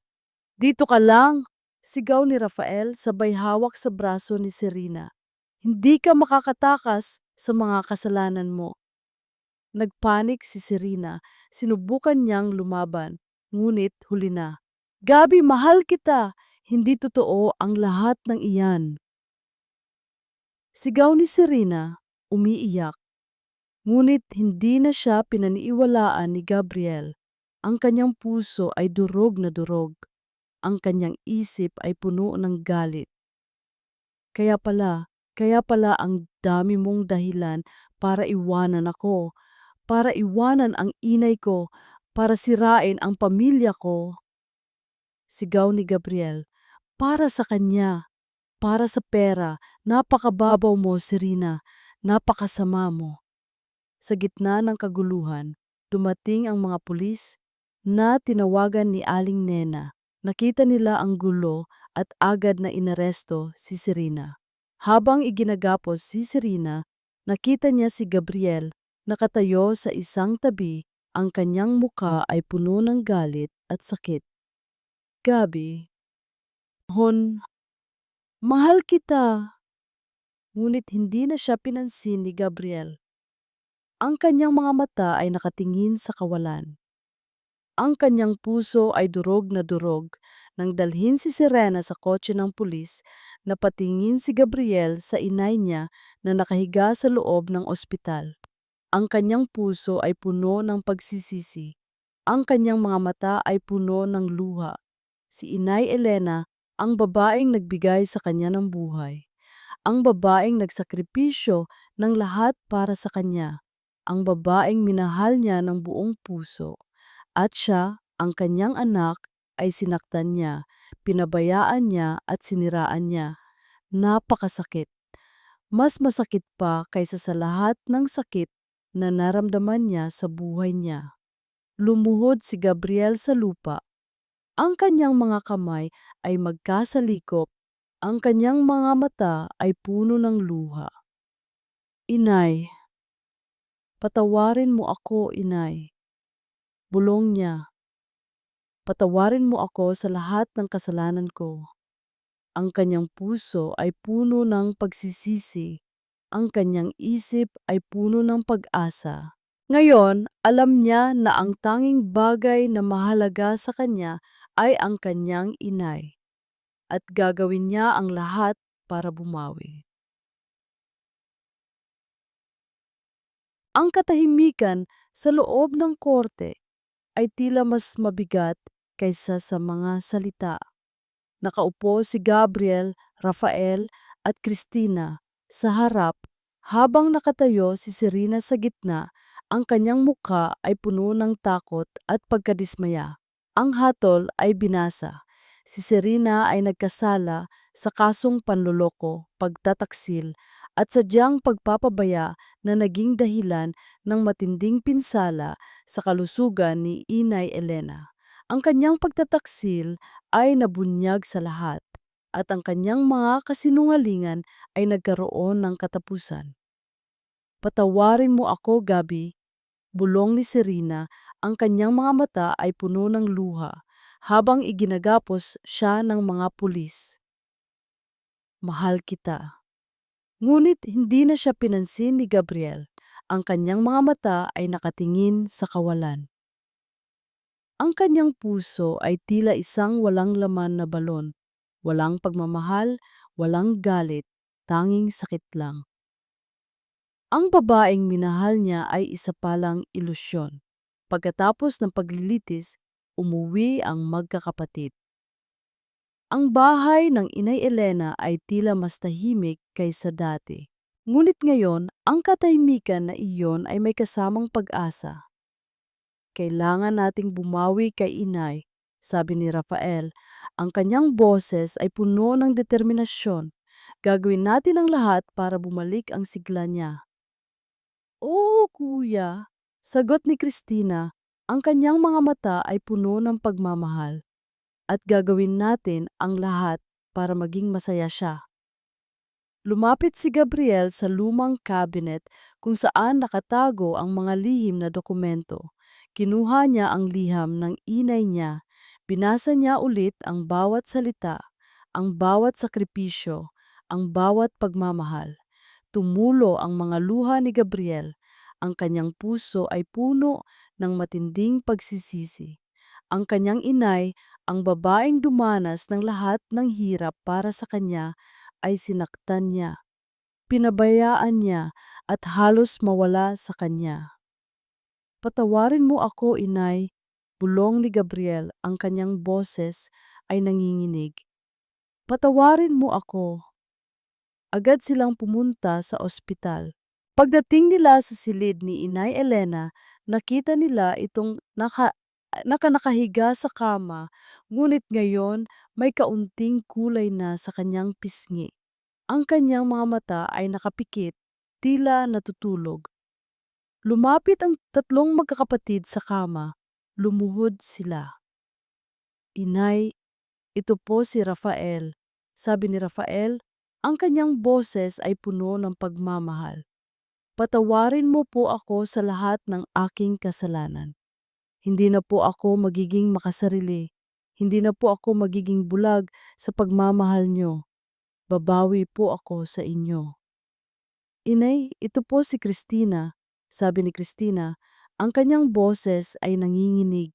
Dito ka lang, sigaw ni Rafael sabay hawak sa braso ni Serena. Hindi ka makakatakas sa mga kasalanan mo. Nagpanik si Serena, sinubukan niyang lumaban, ngunit huli na. Gabi, mahal kita, hindi totoo ang lahat ng iyan. Sigaw ni Serena, umiiyak. Ngunit hindi na siya pinaniiwalaan ni Gabriel. Ang kanyang puso ay durog na durog. Ang kanyang isip ay puno ng galit. Kaya pala ang dami mong dahilan para iwanan ako, para iwanan ang inay ko, para sirain ang pamilya ko. Sigaw ni Gabriel, para sa kanya, para sa pera, napakababaw mo, Serena, napakasama mo. Sa gitna ng kaguluhan, dumating ang mga pulis na tinawagan ni Aling Nena. Nakita nila ang gulo at agad na inaresto si Serena. Habang iginagapos si Serena, nakita niya si Gabriel nakatayo sa isang tabi, ang kanyang muka ay puno ng galit at sakit. Gabi, Hon, mahal kita. Ngunit hindi na siya pinansin ni Gabriel. Ang kanyang mga mata ay nakatingin sa kawalan. Ang kanyang puso ay durog na durog nang dalhin si Serena sa kotse ng pulis. Napatingin si Gabriel sa inay niya na nakahiga sa loob ng ospital. Ang kanyang puso ay puno ng pagsisisi. Ang kanyang mga mata ay puno ng luha. Si Inay Elena, ang babaeng nagbigay sa kanya ng buhay. Ang babaeng nagsakripisyo ng lahat para sa kanya. Ang babaeng minahal niya ng buong puso. At siya, ang kanyang anak, ay sinaktan niya, pinabayaan niya at siniraan niya. Napakasakit. Mas masakit pa kaysa sa lahat ng sakit na naramdaman niya sa buhay niya. Lumuhod si Gabriel sa lupa. Ang kanyang mga kamay ay magkasalikop. Ang kanyang mga mata ay puno ng luha. Inay, patawarin mo ako, Inay. Bulong niya. Patawarin mo ako sa lahat ng kasalanan ko. Ang kanyang puso ay puno ng pagsisisi. Ang kanyang isip ay puno ng pag-asa. Ngayon, alam niya na ang tanging bagay na mahalaga sa kanya ay ang kanyang inay. At gagawin niya ang lahat para bumawi. Ang katahimikan sa loob ng korte ay tila mas mabigat kaysa sa mga salita. Nakaupo si Gabriel, Rafael at Christina sa harap habang nakatayo si Serena sa gitna. Ang kanyang mukha ay puno ng takot at pagkadismaya. Ang hatol ay binasa. Si Serena ay nagkasala sa kasong panloloko, pagtataksil at sadyang pagpapabaya na naging dahilan ng matinding pinsala sa kalusugan ni Inay Elena. Ang kanyang pagtataksil ay nabunyag sa lahat at ang kanyang mga kasinungalingan ay nagkaroon ng katapusan. Patawarin mo ako, Gabi, bulong ni Serena, ang kanyang mga mata ay puno ng luha habang iginagapos siya ng mga pulis. Mahal kita. Ngunit hindi na siya pinansin ni Gabriel. Ang kanyang mga mata ay nakatingin sa kawalan. Ang kanyang puso ay tila isang walang laman na balon. Walang pagmamahal, walang galit, tanging sakit lang. Ang babaeng minahal niya ay isa palang ilusyon. Pagkatapos ng paglilitis, umuwi ang magkakapatid. Ang bahay ng Inay Elena ay tila mas tahimik kaysa dati. Ngunit ngayon, ang katahimikan na iyon ay may kasamang pag-asa. Kailangan nating bumawi kay Inay, sabi ni Rafael. Ang kanyang boses ay puno ng determinasyon. Gagawin natin ang lahat para bumalik ang sigla niya. Oo, kuya, sagot ni Christina. Ang kanyang mga mata ay puno ng pagmamahal. At gagawin natin ang lahat para maging masaya siya. Lumapit si Gabriel sa lumang cabinet kung saan nakatago ang mga lihim na dokumento. Kinuha niya ang liham ng inay niya. Binasa niya ulit ang bawat salita, ang bawat sakripisyo, ang bawat pagmamahal. Tumulo ang mga luha ni Gabriel. Ang kanyang puso ay puno ng matinding pagsisisi. Ang kanyang inay, ang babaeng dumanas ng lahat ng hirap para sa kanya, ay sinaktan niya. Pinabayaan niya at halos mawala sa kanya. Patawarin mo ako, inay, bulong ni Gabriel, ang kanyang boses ay nanginginig. Patawarin mo ako. Agad silang pumunta sa ospital. Pagdating nila sa silid ni Inay Elena, nakita nila itong nakahiga sa kama, ngunit ngayon may kaunting kulay na sa kanyang pisngi. Ang kanyang mga mata ay nakapikit, tila natutulog. Lumapit ang tatlong magkakapatid sa kama. Lumuhod sila. Inay, ito po si Rafael. Sabi ni Rafael, ang kanyang boses ay puno ng pagmamahal. Patawarin mo po ako sa lahat ng aking kasalanan. Hindi na po ako magiging makasarili. Hindi na po ako magiging bulag sa pagmamahal niyo. Babawi po ako sa inyo. Inay, ito po si Christina. Sabi ni Christina, ang kanyang boses ay nanginginig.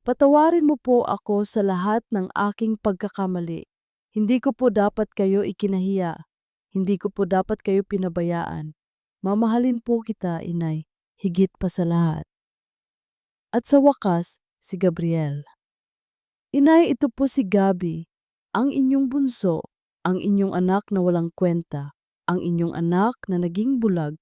Patawarin mo po ako sa lahat ng aking pagkakamali. Hindi ko po dapat kayo ikinahiya. Hindi ko po dapat kayo pinabayaan. Mamahalin po kita, inay, higit pa sa lahat. At sa wakas, si Gabriel. Inay, ito po si Gabi, ang inyong bunso, ang inyong anak na walang kwenta, ang inyong anak na naging bulag.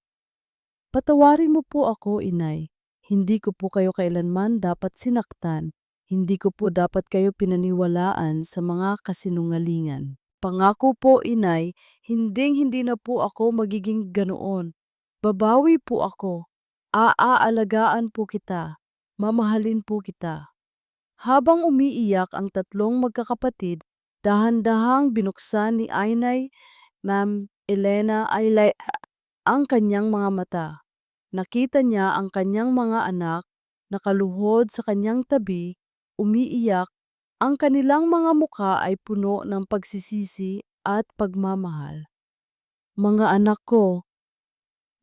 Patawarin mo po ako, inay. Hindi ko po kayo kailanman dapat sinaktan. Hindi ko po dapat kayo pinaniwalaan sa mga kasinungalingan. Pangako po, inay, hindi na po ako magiging ganoon. Babawi po ako. Aaalagaan po kita. Mamahalin po kita. Habang umiiyak ang tatlong magkakapatid, dahan-dahang binuksan ni Ainay na Elena ang kanyang mga mata. Nakita niya ang kanyang mga anak, nakaluhod sa kanyang tabi, umiiyak. Ang kanilang mga muka ay puno ng pagsisisi at pagmamahal. Mga anak ko,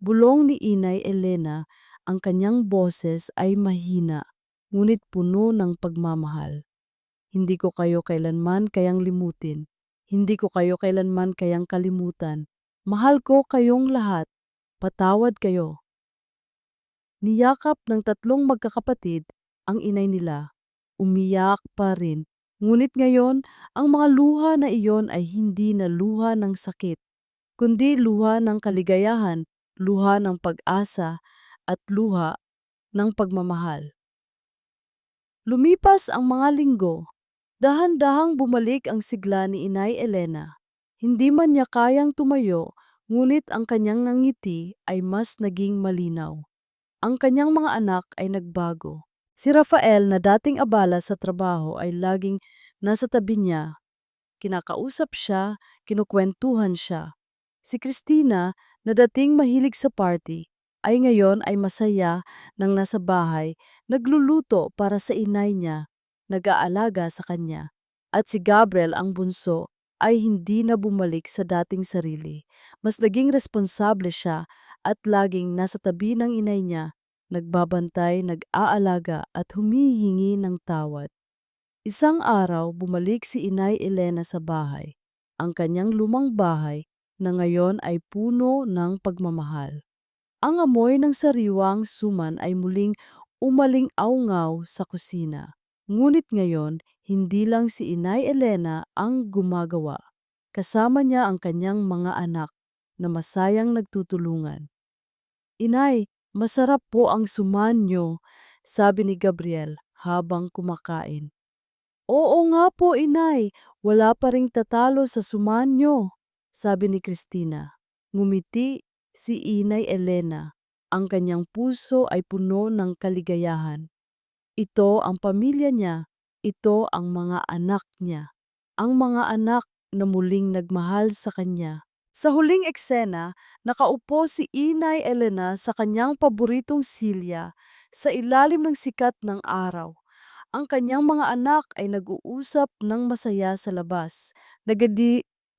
bulong ni Inay Elena, ang kanyang boses ay mahina, ngunit puno ng pagmamahal. Hindi ko kayo kailanman kayang limutin. Hindi ko kayo kailanman kayang kalimutan. Mahal ko kayong lahat. Patawad kayo. Niyakap ng tatlong magkakapatid ang inay nila. Umiyak pa rin. Ngunit ngayon, ang mga luha na iyon ay hindi na luha ng sakit, kundi luha ng kaligayahan, luha ng pag-asa, at luha ng pagmamahal. Lumipas ang mga linggo. Dahan-dahang bumalik ang sigla ni Inay Elena. Hindi man niya kayang tumayo, ngunit ang kanyang ngiti ay mas naging malinaw. Ang kanyang mga anak ay nagbago. Si Rafael na dating abala sa trabaho ay laging nasa tabi niya. Kinakausap siya, kinukwentuhan siya. Si Christina na dating mahilig sa party ay ngayon ay masaya nang nasa bahay, nagluluto para sa inay niya, nag-aalaga sa kanya. At si Gabriel ang bunso ay hindi na bumalik sa dating sarili. Mas naging responsable siya at laging nasa tabi ng inay niya, nagbabantay, nag-aalaga at humihingi ng tawad. Isang araw bumalik si Inay Elena sa bahay, ang kanyang lumang bahay na ngayon ay puno ng pagmamahal. Ang amoy ng sariwang suman ay muling umaling-awngaw sa kusina. Ngunit ngayon, hindi lang si Inay Elena ang gumagawa. Kasama niya ang kanyang mga anak na masayang nagtutulungan. Inay, masarap po ang suman niyo, sabi ni Gabriel habang kumakain. Oo nga po, inay. Wala pa ring tatalo sa suman niyo, sabi ni Christina. Ngumiti si Inay Elena. Ang kanyang puso ay puno ng kaligayahan. Ito ang pamilya niya. Ito ang mga anak niya. Ang mga anak na muling nagmahal sa kanya. Sa huling eksena, nakaupo si Inay Elena sa kanyang paboritong silya sa ilalim ng sikat ng araw. Ang kanyang mga anak ay nag-uusap ng masaya sa labas,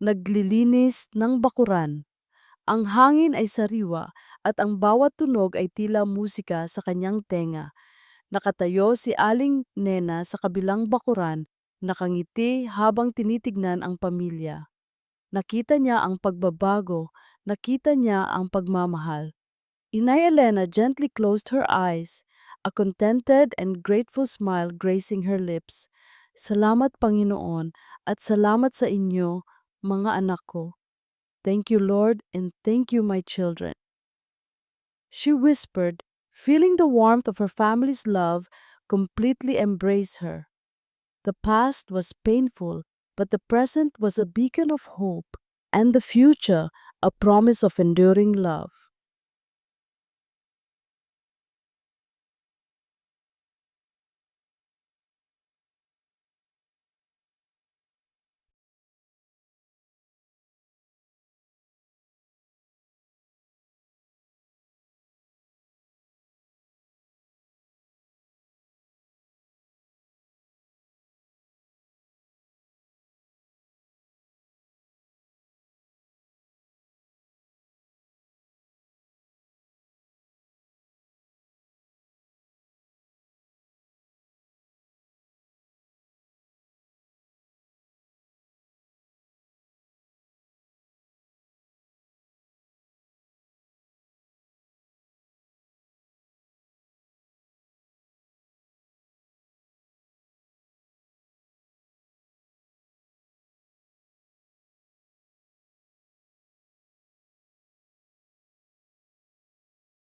naglilinis ng bakuran. Ang hangin ay sariwa at ang bawat tunog ay tila musika sa kanyang tenga. Nakatayo si Aling Nena sa kabilang bakuran, nakangiti habang tinitignan ang pamilya. Nakita niya ang pagbabago, nakita niya ang pagmamahal. Inay Elena gently closed her eyes, a contented and grateful smile gracing her lips. Salamat Panginoon at salamat sa inyo, mga anak ko. Thank you Lord and thank you my children. She whispered, feeling the warmth of her family's love completely embrace her. The past was painful, but the present was a beacon of hope, and the future a promise of enduring love.